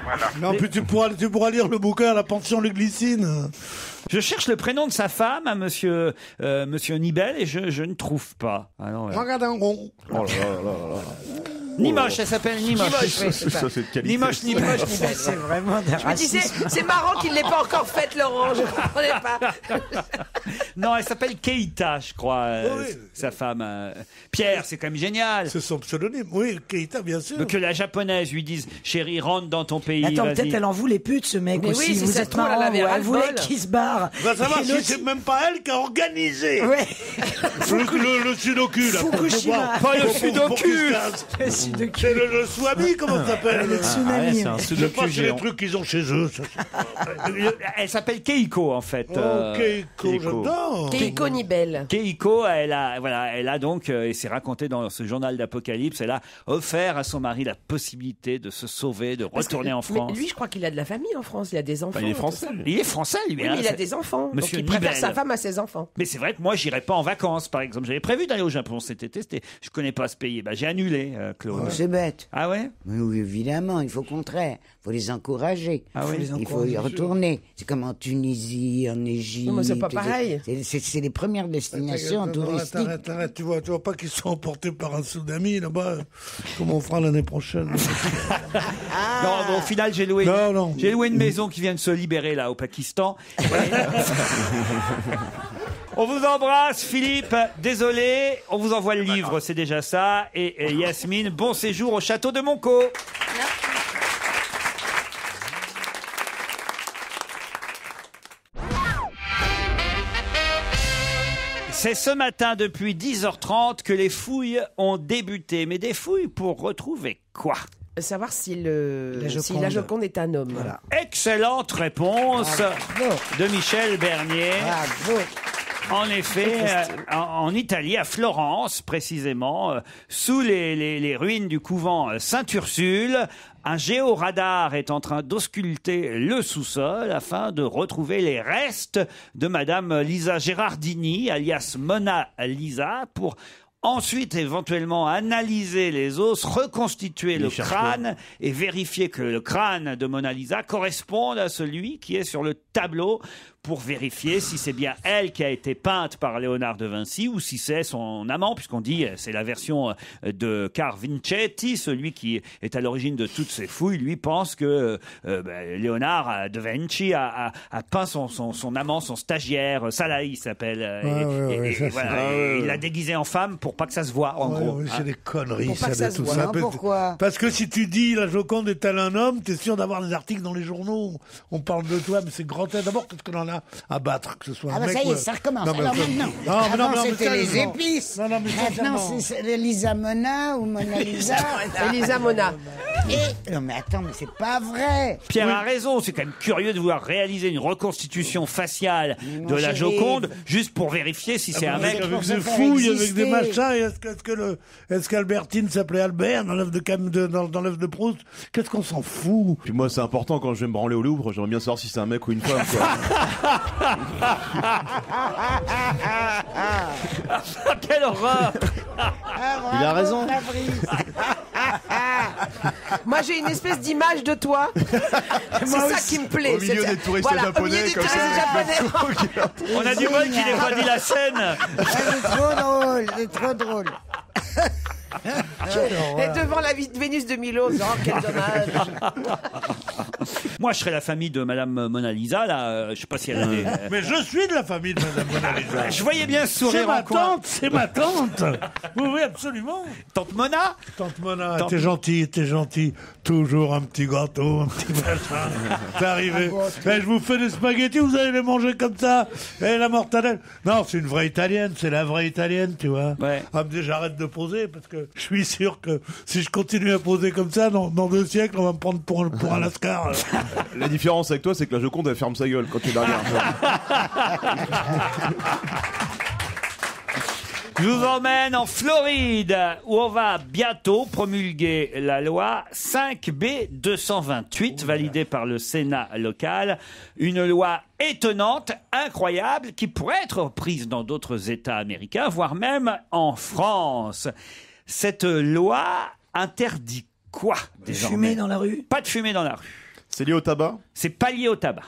Speaker 11: Voilà.
Speaker 5: Non, puis tu pourras lire le bouquin à la pension Les Glycines.
Speaker 3: Je cherche le prénom de sa femme, à monsieur Nibel, et je ne trouve pas. Ah non,
Speaker 5: Regarde un rond.
Speaker 6: Oh là là là là.
Speaker 3: Nimoche, elle s'appelle Nimoche.
Speaker 6: Ça c'est de qualité.
Speaker 3: Nimoche Nibel.
Speaker 12: C'est vraiment d'un
Speaker 7: Je me disais, c'est marrant qu'il ne l'ait pas encore faite, Laurent. Je ne comprenais pas.
Speaker 3: Non, elle s'appelle Keita, je crois, sa femme. Pierre, c'est quand même génial.
Speaker 5: C'est son pseudonyme. Oui, Keita, bien sûr.
Speaker 3: Que la japonaise lui dise chérie, rentre dans ton pays.
Speaker 12: Attends,
Speaker 3: vas-y.
Speaker 12: peut-être elle en voulait plus de ce mec
Speaker 7: Mais
Speaker 12: aussi.
Speaker 7: oui, si
Speaker 12: vous
Speaker 7: ça
Speaker 12: êtes
Speaker 7: se trouve, elle
Speaker 12: marrant,
Speaker 7: avait
Speaker 12: elle
Speaker 7: ras-le-bol.
Speaker 12: voulait qu'il se barre.
Speaker 5: Va savoir
Speaker 12: Et
Speaker 5: si
Speaker 12: l'autre,
Speaker 5: c'est même pas elle qui a organisé
Speaker 12: Ouais.
Speaker 5: le sudoku là.
Speaker 12: Fukushima.
Speaker 3: Pas le sudoku.
Speaker 5: C'est le Swami, comment ça s'appelle?
Speaker 12: Le tsunami.
Speaker 3: c'est un
Speaker 5: Je sais
Speaker 3: sudoku
Speaker 5: pas, c'est les
Speaker 3: géant.
Speaker 5: trucs qu'ils ont chez eux. ça.
Speaker 3: Elle s'appelle Keiko en fait.
Speaker 5: Oh, Keiko, j'adore.
Speaker 7: Keiko Nibel.
Speaker 3: Keiko, elle a donc, et c'est raconté dans ce journal d'Apocalypse, elle a offert à son mari la possibilité de se sauver, de retourner en France.
Speaker 7: Mais lui, je crois qu'il a de la famille en France. Il a des enfants.
Speaker 6: il est français.
Speaker 3: Il est français, lui.
Speaker 7: Oui,
Speaker 3: hein,
Speaker 7: mais il a
Speaker 3: c'est-
Speaker 7: des enfants.
Speaker 3: Monsieur
Speaker 7: donc il préfère
Speaker 3: Nibel.
Speaker 7: sa femme à ses enfants.
Speaker 3: Mais c'est vrai que moi, j'irais pas en vacances, par exemple. J'avais prévu d'aller au Japon cet été. Je connais pas ce pays. Bah, j'ai annulé, Claude.
Speaker 4: Oh, c'est bête.
Speaker 3: Ah ouais?
Speaker 4: Oui, évidemment, il faut au contraire. Il faut les encourager.
Speaker 3: Ah oui?
Speaker 4: Il faut y retourner. C'est comme en Tunisie, en Égypte.
Speaker 7: Non, mais c'est pas pareil.
Speaker 4: C'est les premières destinations touristiques.
Speaker 5: Arrête, tu vois pas qu'ils sont emportés par un tsunami là-bas. Comment on fera l'année prochaine?
Speaker 3: Non, bon, au final, j'ai loué une maison qui vient de se libérer, là, au Pakistan. On vous embrasse, Philippe. Désolé, on vous envoie le livre, c'est déjà ça. Et Yasmine, bon séjour au château de Monco. C'est ce matin, depuis 10h30, que les fouilles ont débuté. Mais des fouilles pour retrouver quoi?
Speaker 7: Savoir si la Joconde est un homme. Voilà.
Speaker 3: Excellente réponse de Michel Bernier. En effet, en Italie, à Florence précisément, sous les ruines du couvent Sainte-Ursule, un géoradar est en train d'ausculter le sous-sol afin de retrouver les restes de Madame Lisa Gérardini, alias Mona Lisa, pour ensuite éventuellement analyser les os, reconstituer le crâne et vérifier que le crâne de Mona Lisa corresponde à celui qui est sur le tableau, pour vérifier si c'est bien elle qui a été peinte par Léonard de Vinci ou si c'est son amant, puisqu'on dit c'est la version de Carl Vincetti, celui qui est à l'origine de toutes ces fouilles. Lui pense que Léonard de Vinci a peint son amant, son stagiaire, Salah il s'appelle. Il l'a déguisé en femme pour pas que ça se voit, en gros.
Speaker 5: Oui, c'est des conneries,
Speaker 4: Pour pas que ça se voit. Non, pourquoi?
Speaker 5: Parce que si tu dis la Joconde est-elle un homme, t'es sûr d'avoir des articles dans les journaux. On parle de toi, mais c'est grotesque. D'abord, qu'est-ce qu'on en a à battre, que ce soit un mec
Speaker 4: ça y
Speaker 5: ou
Speaker 4: est, ça recommence.
Speaker 5: Non, mais
Speaker 4: Alors maintenant, avant c'était les épices. Maintenant c'est Lisa Mona ou Mona Lisa.
Speaker 7: Elisa Mona.
Speaker 4: Non mais attends, mais c'est pas vrai.
Speaker 3: Pierre a raison, c'est quand même curieux de vouloir réaliser une reconstitution faciale de la Joconde juste pour vérifier si c'est un mec.
Speaker 5: Avec des fouilles, avec des machins. Est-ce qu'Albertine s'appelait Albert dans l'œuvre dans l'œuvre de Proust? Qu'est-ce qu'on s'en fout?
Speaker 6: Puis moi, c'est important quand je vais me branler au Louvre, j'aimerais bien savoir si c'est un mec ou une femme, quoi.
Speaker 3: Quelle horreur!
Speaker 9: Il a raison.
Speaker 7: Moi, j'ai une espèce d'image de toi. C'est ça qui me plaît.
Speaker 6: Au milieu des touristes japonais,
Speaker 7: au milieu des
Speaker 6: comme
Speaker 7: touristes japonais.
Speaker 3: On a du mal qu'il n'ait pas dit la scène.
Speaker 4: C'est trop drôle.
Speaker 7: Et devant la Vénus de Milo, oh, quel dommage.
Speaker 3: Moi, je serais la famille de Madame Mona Lisa, là. Je sais pas si elle a des...
Speaker 5: Mais je suis de la famille de Madame Mona Lisa.
Speaker 3: Je voyais bien ce sourire en coin.
Speaker 5: C'est ma tante. Oui, absolument.
Speaker 3: Tante Mona?
Speaker 5: Tante Mona, t'es gentil. Toujours un petit gâteau, un petit machin. T'es arrivé. Je vous fais des spaghettis, vous allez les manger comme ça. Et la mortadelle. Non, c'est une vraie italienne, c'est la vraie italienne, tu vois.
Speaker 3: Ouais.
Speaker 5: Elle me dit, j'arrête de poser parce que je suis sûr que si je continue à poser comme ça, dans 2 siècles, on va me prendre pour un lascar.
Speaker 6: La différence avec toi, c'est que la Joconde, elle ferme sa gueule quand tu la regardes.
Speaker 3: Je vous emmène en Floride, où on va bientôt promulguer la loi 5B 228, validée par le Sénat local. Une loi étonnante, incroyable, qui pourrait être prise dans d'autres États américains, voire même en France. Cette loi interdit quoi, désormais?
Speaker 12: Fumer dans la rue?
Speaker 3: Pas de fumer dans la rue.
Speaker 6: C'est lié au tabac?
Speaker 3: C'est pas lié au tabac.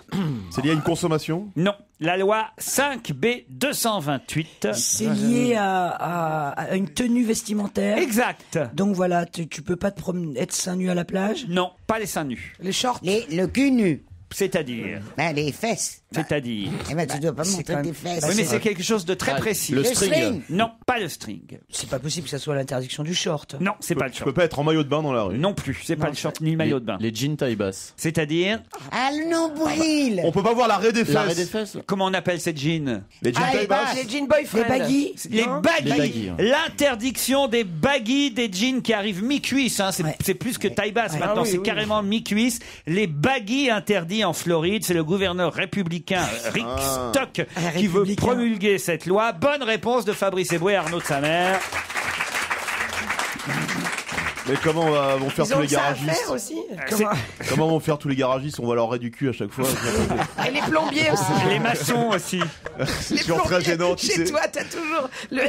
Speaker 6: C'est lié à une consommation?
Speaker 3: Non. La loi 5B 228.
Speaker 12: C'est lié à une tenue vestimentaire.
Speaker 3: Exact.
Speaker 12: Donc voilà, tu peux pas être seins nus à la plage?
Speaker 3: Non, pas les seins nus.
Speaker 7: Les shorts?
Speaker 4: Le cul nu.
Speaker 3: C'est-à-dire
Speaker 4: Les fesses.
Speaker 3: C'est-à-dire
Speaker 4: Eh ben, tu dois pas montrer tes fesses.
Speaker 3: Oui, mais c'est quelque chose de très précis.
Speaker 4: Le string.
Speaker 3: Non, pas le string.
Speaker 12: C'est pas possible que ça soit l'interdiction du short.
Speaker 3: Non, c'est pas le
Speaker 6: Tu
Speaker 3: short.
Speaker 6: peux pas être en maillot de bain dans la rue.
Speaker 3: Non plus, c'est pas le short ni le maillot de bain.
Speaker 9: Les jeans taille basse.
Speaker 3: C'est-à-dire
Speaker 4: Ah, le nombril.
Speaker 6: On peut pas voir l'arrêt des fesses.
Speaker 9: L'arrêt des fesses.
Speaker 3: Comment on appelle cette jean?
Speaker 6: Les jeans taille basse.
Speaker 7: Les jean boyfriend.
Speaker 12: Les baggy.
Speaker 3: Les
Speaker 12: Non
Speaker 3: baggy.
Speaker 9: Les baggy, ouais.
Speaker 3: L'interdiction des baggy, des jeans qui arrivent mi-cuisse. Hein. C'est plus que taille basse maintenant, c'est carrément mi-cuisse. Les baggy interdits en Floride, c'est le gouverneur républicain Rick Stock qui veut promulguer cette loi. Bonne réponse de Fabrice Eboué et Arnaud de sa mère.
Speaker 6: Mais comment vont faire
Speaker 7: Ils
Speaker 6: tous
Speaker 7: ont
Speaker 6: les
Speaker 7: que ça à
Speaker 6: garagistes
Speaker 7: faire aussi.
Speaker 6: Comment vont faire tous les garagistes? On va leur rayer du cul à chaque fois.
Speaker 7: Et les plombiers aussi.
Speaker 3: Les maçons aussi.
Speaker 6: C'est toujours très gênant, tu
Speaker 7: Chez
Speaker 6: sais.
Speaker 7: toi, t'as toujours le.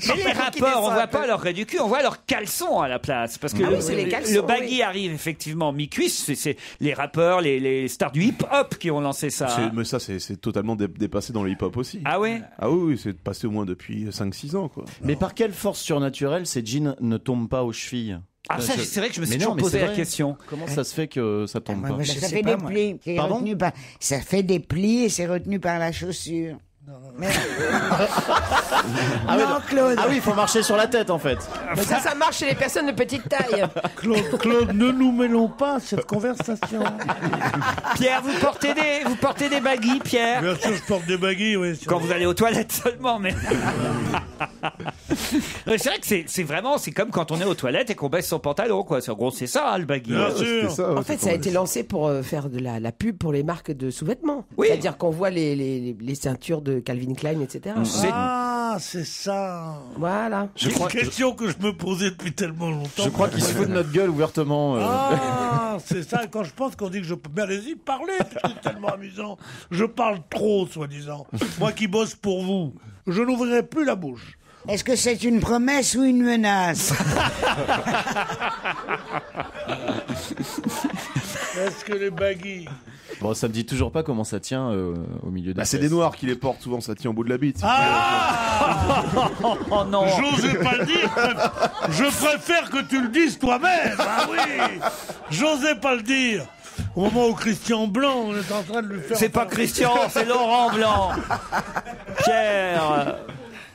Speaker 3: Mais les rappeurs, on voit pas leur raie du cul, on voit leurs caleçons à la place. Parce que
Speaker 7: Ah oui, c'est les caleçons,
Speaker 3: le baggy
Speaker 7: oui.
Speaker 3: arrive effectivement mi-cuisse. C'est les rappeurs, les stars du hip-hop qui ont lancé ça.
Speaker 6: Mais ça, c'est totalement dépassé dans le hip-hop aussi.
Speaker 3: Ah ouais?
Speaker 6: Ah oui, c'est passé au moins depuis 5-6 ans, quoi.
Speaker 9: Mais par quelle force surnaturelle ces jeans ne tombent pas aux chevilles?
Speaker 3: Ah ça, c'est vrai que je me suis
Speaker 9: Mais non,
Speaker 3: toujours
Speaker 9: mais
Speaker 3: posé
Speaker 9: c'est
Speaker 3: la
Speaker 9: vrai.
Speaker 3: question.
Speaker 9: Comment ça se fait que ça tombe pas?
Speaker 4: Ça fait des plis. C'est
Speaker 9: Pardon
Speaker 4: retenu par... Ça fait des plis et c'est retenu par la chaussure.
Speaker 9: Ah oui,
Speaker 12: Non, Claude.
Speaker 9: Ah oui, il faut marcher sur la tête en fait.
Speaker 7: Mais ça marche chez les personnes de petite taille.
Speaker 5: Claude, ne nous mêlons pas à cette conversation.
Speaker 3: Pierre, vous portez des baggy, Pierre?
Speaker 5: Bien sûr, je porte des baguilles, oui.
Speaker 3: Quand vous allez aux toilettes seulement, mais. Mais c'est vrai que c'est vraiment, c'est comme quand on est aux toilettes et qu'on baisse son pantalon, quoi. En gros, c'est ça, hein, le baggy.
Speaker 5: Bien sûr.
Speaker 7: En fait, ça a été lancé pour faire de la pub pour les marques de sous-vêtements.
Speaker 3: Oui.
Speaker 7: C'est-à-dire qu'on voit les ceintures de Calvin Klein, etc.
Speaker 5: Ah, c'est ça.
Speaker 7: Voilà.
Speaker 5: C'est une question que je me posais depuis tellement longtemps.
Speaker 9: Je crois qu'il se fout de notre gueule ouvertement.
Speaker 5: Ah, c'est ça. Quand je pense qu'on dit que je peux... Mais allez-y, parlez, c'est tellement amusant. Je parle trop, soi-disant. Moi qui bosse pour vous, je n'ouvrirai plus la bouche.
Speaker 4: Est-ce que c'est une promesse ou une menace?
Speaker 5: Est-ce que les baguilles...
Speaker 9: Bon, ça me dit toujours pas comment ça tient au milieu des
Speaker 6: Bah, c'est
Speaker 9: fesses.
Speaker 6: des noirs qui les portent souvent, ça tient au bout de la bite.
Speaker 3: Oh non!
Speaker 5: J'osais pas le dire. Je préfère que tu le dises toi-même. Ah oui. J'osais pas le dire. Au moment où Christian Blanc, on est en train de lui faire...
Speaker 3: C'est pas Christian, c'est Laurent Blanc. Pierre.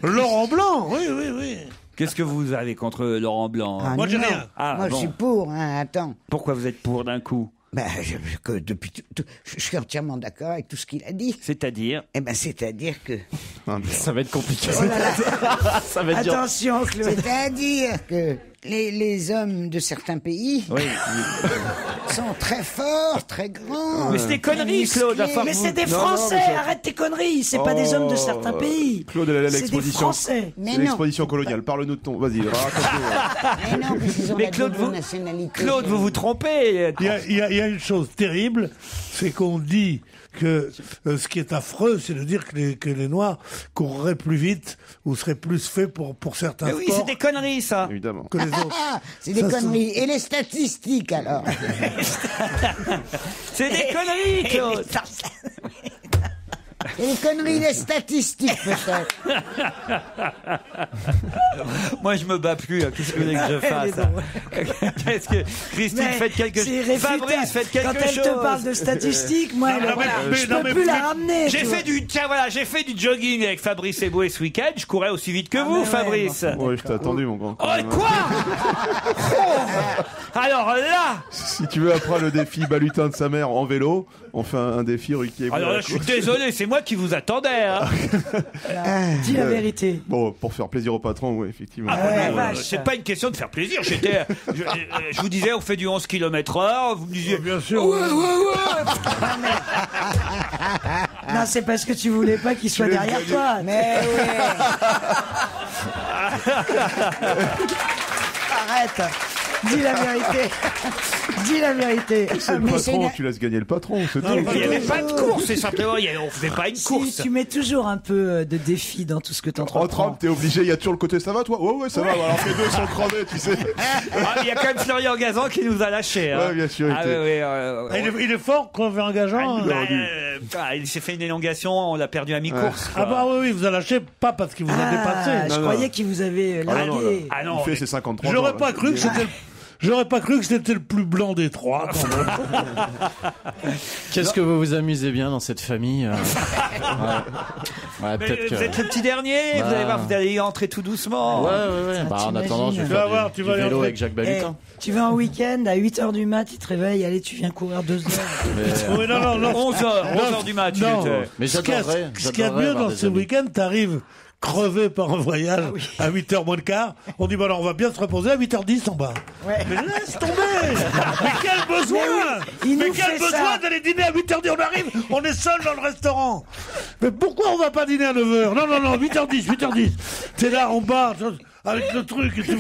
Speaker 5: Laurent Blanc, oui.
Speaker 3: Qu'est-ce que vous avez contre Laurent Blanc?
Speaker 4: Ah,
Speaker 5: Moi, j'ai
Speaker 4: non.
Speaker 5: rien.
Speaker 3: Ah,
Speaker 4: Moi,
Speaker 3: bon.
Speaker 4: je suis pour, hein, attends.
Speaker 3: Pourquoi vous êtes pour d'un coup?
Speaker 4: Depuis je suis entièrement d'accord avec tout ce qu'il a dit.
Speaker 3: C'est-à-dire?
Speaker 4: Eh ben, c'est-à-dire que...
Speaker 9: Ça va être compliqué.
Speaker 4: Oh là là.
Speaker 9: Ça va être dur.
Speaker 12: Attention, Claude.
Speaker 4: C'est-à-dire que les hommes de certains pays sont très forts, très grands.
Speaker 3: Mais c'est des conneries, Claude. à force
Speaker 12: Mais
Speaker 3: vous-
Speaker 12: c'est des
Speaker 6: Non,
Speaker 12: Français,
Speaker 6: mais ça-
Speaker 12: arrête tes conneries, c'est pas des hommes de certains pays.
Speaker 6: Claude, elle a
Speaker 12: C'est des
Speaker 6: l'exposition.
Speaker 12: Français.
Speaker 4: Mais
Speaker 6: C'est
Speaker 4: non.
Speaker 6: l'exposition coloniale. Parle-nous de ton. Vas-y, raconte-nous.
Speaker 4: Mais non, parce qu'ils ont
Speaker 3: Mais
Speaker 4: la
Speaker 3: Claude,
Speaker 4: double
Speaker 3: vous-
Speaker 4: nationalité.
Speaker 3: Claude, vous vous trompez.
Speaker 5: Il y a une chose terrible, c'est qu'on dit que ce qui est affreux, c'est de dire que les Noirs courraient plus vite ou seraient plus faits pour certains
Speaker 3: Mais oui, c'est
Speaker 5: sports
Speaker 3: des conneries, ça.
Speaker 6: Évidemment.
Speaker 5: que les autres.
Speaker 4: Ah, c'est des
Speaker 5: Ça,
Speaker 4: conneries. Et les statistiques, alors?
Speaker 3: C'est des conneries, Claude.
Speaker 4: Et les conneries des statistiques, peut-être.
Speaker 3: Moi, je me bats plus. hein. Qu'est-ce que vous voulez que je fasse? Qu'est-ce que Christine,
Speaker 12: Mais
Speaker 3: faites quelque
Speaker 12: c'est
Speaker 3: chose. Fabrice, faites quelque
Speaker 12: Quand elle
Speaker 3: chose.
Speaker 12: te parle de statistiques, moi,
Speaker 5: Non, mais-
Speaker 12: je
Speaker 5: non,
Speaker 12: peux
Speaker 5: mais-
Speaker 12: plus la ramener.
Speaker 3: J'ai
Speaker 12: tu
Speaker 3: fait du jogging avec Fabrice Eboué ce week-end. Je courais aussi vite que
Speaker 12: Ah,
Speaker 3: vous,
Speaker 12: mais ouais,
Speaker 3: Fabrice.
Speaker 6: Ouais, je t'ai attendu, mon grand.
Speaker 3: Oh, quoi? Alors là,
Speaker 6: Si tu veux, après le défi balutin de sa mère en vélo, on fait un défi Ruquier.
Speaker 3: alors là, je suis désolé, c'est moi qui vous attendais. Hein.
Speaker 12: Dis la vérité.
Speaker 6: Bon, pour faire plaisir au patron, oui, effectivement.
Speaker 3: Ah,
Speaker 12: ouais,
Speaker 3: non,
Speaker 12: vache.
Speaker 3: c'est pas une question de faire plaisir. Je vous disais, on fait du 11 km/h. Vous me disiez,
Speaker 5: Bien sûr.
Speaker 12: Non, c'est parce que tu voulais pas qu'il soit derrière toi.
Speaker 4: Mais ouais.
Speaker 12: Arrête. Dis la vérité. Dis la vérité.
Speaker 6: C'est le
Speaker 4: mais c'est
Speaker 6: patron,
Speaker 4: une-
Speaker 6: tu laisses gagner le patron, c'est tout.
Speaker 5: Non,
Speaker 3: il n'y avait pas de course, c'est simplement, on faisait pas une
Speaker 12: Si,
Speaker 3: course.
Speaker 12: tu mets toujours un peu de défi dans tout ce que tu
Speaker 6: En
Speaker 12: entreprends.
Speaker 6: Trump, t'es obligé, il y a toujours le côté ça va toi? Ouais, ça va, alors que les deux sont crevés, tu sais.
Speaker 3: Ah, il y a quand même Florian Gazan qui nous a lâchés. Hein.
Speaker 6: Ouais, bien sûr, il
Speaker 3: Ah,
Speaker 6: était-
Speaker 3: ouais,
Speaker 5: Ah, il est fort, Clover engageant.
Speaker 3: Bah, il s'est fait une élongation, on l'a perdu à mi-course.
Speaker 5: Ah bah oui, vous a lâché, pas parce qu'il vous a dépassé.
Speaker 12: Je
Speaker 6: Non,
Speaker 12: croyais
Speaker 6: non.
Speaker 12: qu'il vous avait
Speaker 6: Ah non,
Speaker 12: largué.
Speaker 3: Ah non,
Speaker 6: il fait
Speaker 3: mais-
Speaker 6: ses 53
Speaker 5: J'aurais
Speaker 6: ans,
Speaker 5: pas
Speaker 6: là.
Speaker 5: cru que c'était J'aurais pas cru que c'était le plus blanc des trois. quand même.
Speaker 9: Qu'est-ce que vous vous amusez bien dans cette famille
Speaker 3: Mais vous êtes le petit dernier, vous allez voir, vous allez y entrer tout doucement.
Speaker 9: Ouais. Bah, en attendant, je vais faire du vélo avec Jacques Balutin.
Speaker 12: Tu vas en week-end, à 8h du mat, il te réveille, allez, tu viens courir 2 heures.
Speaker 5: Oui, non.
Speaker 3: 11h du match.
Speaker 9: Mais
Speaker 5: Ce qu'il y a de mieux dans ce week-end, t'arrives crevé par un voyage à 8h moins le quart. On dit, alors on va bien se reposer à 8h10 en bas.
Speaker 4: Ouais.
Speaker 5: Mais laisse tomber. Mais quel besoin. Mais quel besoin d'aller dîner à 8h10. On arrive, on est seul dans le restaurant. Mais pourquoi on va pas dîner à 9h? Non, 8h10. T'es là en bas, avec le truc, tu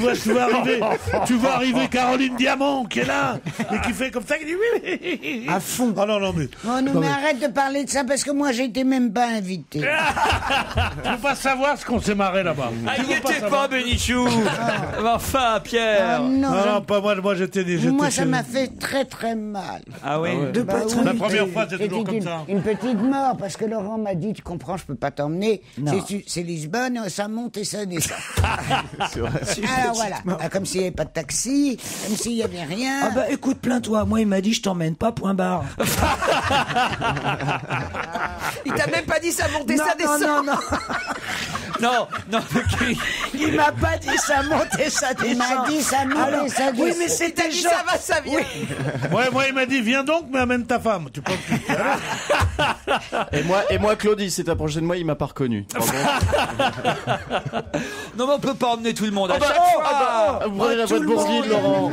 Speaker 5: vas arriver Caroline Diamant qui est là et qui fait comme ça, qui dit oui.
Speaker 4: À fond.
Speaker 5: Ah non, mais.
Speaker 4: Mais arrête de parler de ça parce que moi j'étais même pas invité.
Speaker 5: Tu veux pas savoir ce qu'on s'est marré là-bas.
Speaker 3: Il n'y était pas, Bénichou. Enfin, Pierre.
Speaker 5: Non, pas moi. Moi, j'étais.
Speaker 4: Moi, ça m'a fait très très mal.
Speaker 3: Ah oui.
Speaker 5: La première fois, c'est toujours comme ça.
Speaker 4: Une petite mort parce que Laurent m'a dit, tu comprends, je peux pas t'emmener. C'est Lisbonne, ça monte et ça descend.
Speaker 6: C'est vrai.
Speaker 4: Alors voilà, comme s'il n'y avait pas de taxi, comme s'il n'y avait rien.
Speaker 12: Ah bah écoute, plains-toi. Moi, il m'a dit, je t'emmène pas, point barre.
Speaker 7: Il t'a même pas dit ça monte et ça descend.
Speaker 3: Non.
Speaker 12: Il m'a pas dit ça monte et ça descend.
Speaker 4: Il m'a dit ça monte et ça descend.
Speaker 12: Oui, mais c'était
Speaker 7: dit ça va, ça vient.
Speaker 5: Ouais, moi, il m'a dit, viens donc, mais amène ta femme. Tu penses
Speaker 9: Et moi, Claudie, c'est approché de moi, il m'a pas reconnu.
Speaker 3: Non, mais on peut pas emmener tout le monde à chaque fois.
Speaker 9: Vous prenez la voie de Bourguil, Laurent.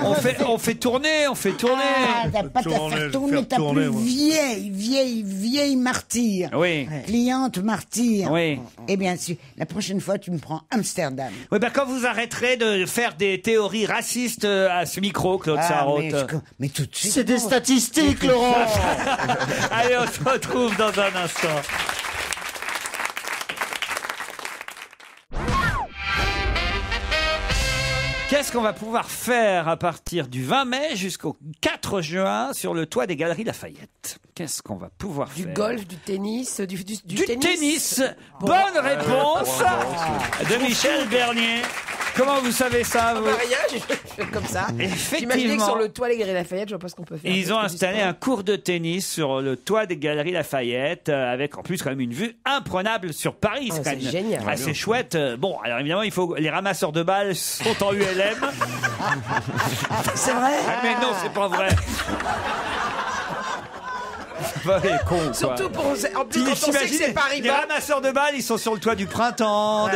Speaker 3: On fait tourner.
Speaker 4: Ah, t'as pas à faire tourner ta plus vieille martyre.
Speaker 3: Oui.
Speaker 4: Cliente martyre.
Speaker 3: Oui.
Speaker 4: Eh bien, la prochaine fois, tu me prends Amsterdam.
Speaker 3: Oui, quand vous arrêterez de faire des théories racistes à ce micro, Claude Sarraute.
Speaker 4: Mais tout de suite.
Speaker 9: C'est des statistiques, Laurent.
Speaker 3: Allez, on se retrouve dans un instant. Qu'est-ce qu'on va pouvoir faire à partir du 20 mai jusqu'au 4 juin sur le toit des Galeries Lafayette? Qu'est-ce qu'on va pouvoir faire?
Speaker 7: Du golf, du tennis, du
Speaker 3: tennis. Bonne réponse de Michel Bernier. Comment vous savez ça, vous?
Speaker 7: Rien, j'ai comme ça. J'imaginais que sur le toit des Galeries Lafayette, je vois pas ce qu'on peut faire.
Speaker 3: Ils ont installé un cours de tennis sur le toit des Galeries Lafayette, avec en plus quand même une vue imprenable sur Paris.
Speaker 7: Oh, c'est génial.
Speaker 3: Assez chouette. Bon, alors évidemment, les ramasseurs de balles sont en ULM.
Speaker 12: C'est vrai?
Speaker 3: Mais non, c'est pas vrai. Con,
Speaker 7: surtout pour en plus quand on sait que c'est Paris.
Speaker 3: Les ramasseurs de balles, ils sont sur le toit du printemps.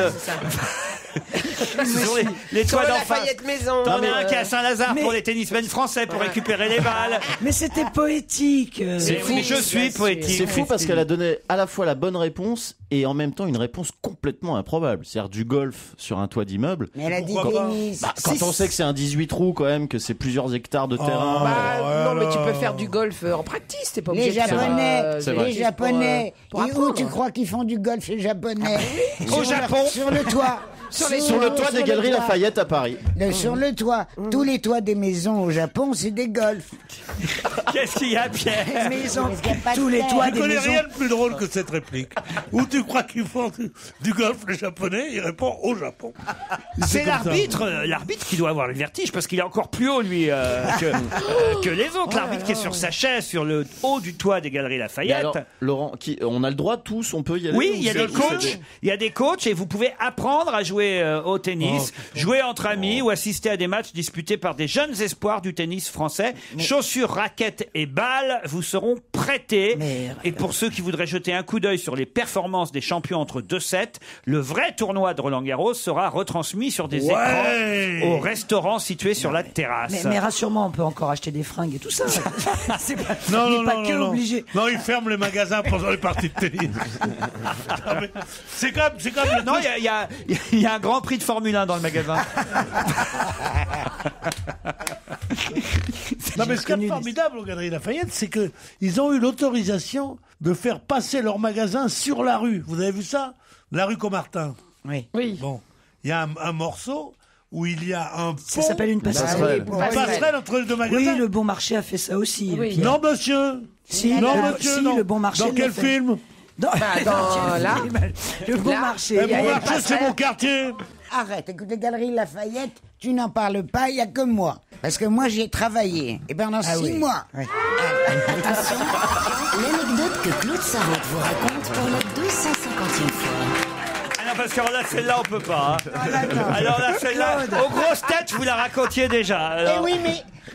Speaker 3: Sur les toits d'en face. T'en as un qui est à Saint-Lazare pour les tennismen français pour récupérer les balles.
Speaker 12: Mais c'était poétique.
Speaker 3: Mais je suis poétique.
Speaker 9: C'est fou parce qu'elle a donné à la fois la bonne réponse et en même temps une réponse complètement improbable. C'est-à-dire du golf sur un toit d'immeuble.
Speaker 4: Mais elle a dit tennis.
Speaker 9: Quand on sait que c'est un 18 trous quand même, que c'est plusieurs hectares de terrain.
Speaker 7: Non, mais tu peux faire du golf en practice, t'es pas obligé de faire.
Speaker 4: Les Japonais. Et où tu crois qu'ils font du golf, les Japonais?
Speaker 3: Au Japon.
Speaker 4: Sur le toit.
Speaker 9: Sur le toit des Galeries Lafayette à Paris.
Speaker 4: Sur le toit. Tous les toits des maisons au Japon, c'est des golfs.
Speaker 3: Qu'est-ce qu'il y a, Pierre?
Speaker 4: Mais ils ont
Speaker 12: tous les toits des maisons.
Speaker 5: Je connais rien de plus drôle que cette réplique. Où tu crois qu'ils font du golf, les Japonais? Il répond au Japon.
Speaker 3: C'est l'arbitre qui doit avoir le vertige parce qu'il est encore plus haut, lui, que les autres. L'arbitre qui est sur sa chaise, sur le haut du toit des Galeries Lafayette.
Speaker 9: Alors, Laurent, on a le droit tous, on peut y aller?
Speaker 3: Oui, il y a des coachs. Il y a des coachs et vous pouvez apprendre à jouer au tennis, jouer entre amis ou assister à des matchs disputés par des jeunes espoirs du tennis français. Chaussures, raquettes et balles vous seront prêtés. Et pour ceux qui voudraient jeter un coup d'œil sur les performances des champions entre 2 sets, le vrai tournoi de Roland-Garros sera retransmis sur des écrans au restaurant situé sur la terrasse.
Speaker 12: Mais rassure-moi, on peut encore acheter des fringues et tout ça.
Speaker 5: C'est pas, obligé. Non, ils ferment les magasins pendant les parties de tennis. C'est comme
Speaker 3: non, il y a un grand prix de Formule 1 dans le magasin.
Speaker 5: Non, mais ce qui est formidable aux Galeries Lafayette, c'est que ils ont eu l'autorisation de faire passer leur magasin sur la rue. Vous avez vu ça? La rue Comartin.
Speaker 12: Oui.
Speaker 5: Bon, il y a un morceau où il y a un pont.
Speaker 12: Ça s'appelle une passerelle.
Speaker 5: Une passerelle entre les deux magasins.
Speaker 12: Oui, le Bon Marché a fait ça aussi.
Speaker 5: Oui. Non, monsieur.
Speaker 12: Non. Le Bon Marché.
Speaker 5: Dans quel film?
Speaker 7: Dans
Speaker 12: le Bon Marché.
Speaker 5: Le Bon Marché, c'est mon quartier.
Speaker 4: Arrête, écoute, les Galeries Lafayette, tu n'en parles pas, il n'y a que moi. Parce que moi, j'y ai travaillé. Et pendant 6 mois.
Speaker 1: Attention, l'anecdote que Claude Sarraute vous raconte pour la 250e fois.
Speaker 3: Ah non, parce que alors là, celle-là, on peut pas. Alors là, celle-là, aux grosses têtes, vous la racontiez déjà. Alors...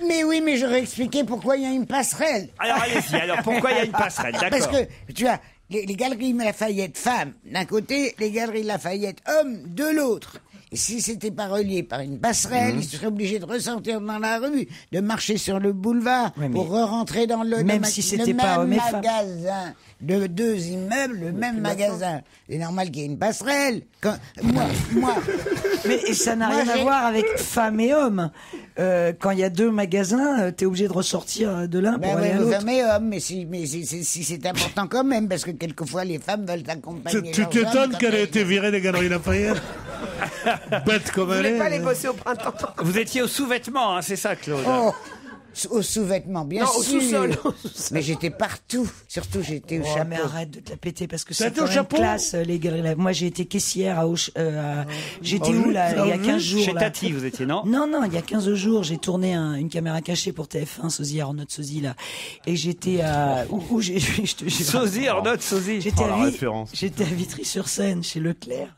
Speaker 4: Mais oui, mais j'aurais expliqué pourquoi il y a une passerelle.
Speaker 3: Alors allez-y, alors pourquoi il y a une passerelle, d'accord.
Speaker 4: Parce que, tu vois, les galeries Lafayette femmes d'un côté, les galeries Lafayette hommes de l'autre. Et si c'était pas relié par une passerelle, ils seraient obligés de ressortir dans la rue, de marcher sur le boulevard pour re-rentrer dans le
Speaker 12: même si c'était pas homme et femme.
Speaker 4: magasin de 2 immeubles, le même magasin. C'est normal qu'il y ait une passerelle. Moi.
Speaker 12: Mais ça n'a rien à voir avec femme et homme. Quand il y a 2 magasins, t'es obligé de ressortir de l'un pour aller à l'autre.
Speaker 4: Femme et homme, mais si c'est important quand même, parce que quelquefois les femmes veulent accompagner.
Speaker 5: Tu t'étonnes qu'elle ait été virée des Galeries Lafayette? Bête comme elle est.
Speaker 7: Vous voulez pas les bosser au printemps?
Speaker 3: Vous étiez au sous-vêtement, hein, c'est ça, Claude?
Speaker 4: Au sous-vêtement, bien sûr.
Speaker 7: Au sous-sol.
Speaker 4: Mais j'étais partout. Surtout, j'étais au chapeau.
Speaker 12: Mais arrête de te la péter parce que
Speaker 5: T'as
Speaker 12: c'est
Speaker 5: été au
Speaker 12: quand même
Speaker 5: chapeau
Speaker 12: classe, les galeries. Moi, j'ai été caissière j'étais où, là, il y a 15 jours.
Speaker 3: Chez
Speaker 12: là.
Speaker 3: Tati, vous étiez, non?
Speaker 12: Non, il y a 15 jours, j'ai tourné une caméra cachée pour TF1, Sosie, Arnaud Sosie, là. Et j'étais à...
Speaker 3: Sosie, Arnaud Sosie.
Speaker 12: J'étais à Vitry-sur-Seine, chez Leclerc.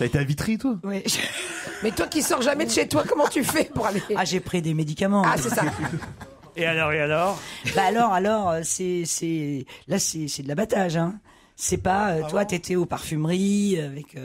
Speaker 6: T'as été à Vitry, toi?
Speaker 12: Oui.
Speaker 7: Mais toi qui sors jamais de chez toi, comment tu fais pour aller?
Speaker 12: Ah, j'ai pris des médicaments.
Speaker 7: Ah, c'est ça.
Speaker 3: Et alors?
Speaker 12: Bah alors, c'est de l'abattage, hein. C'est pas, toi, t'étais aux parfumeries, avec,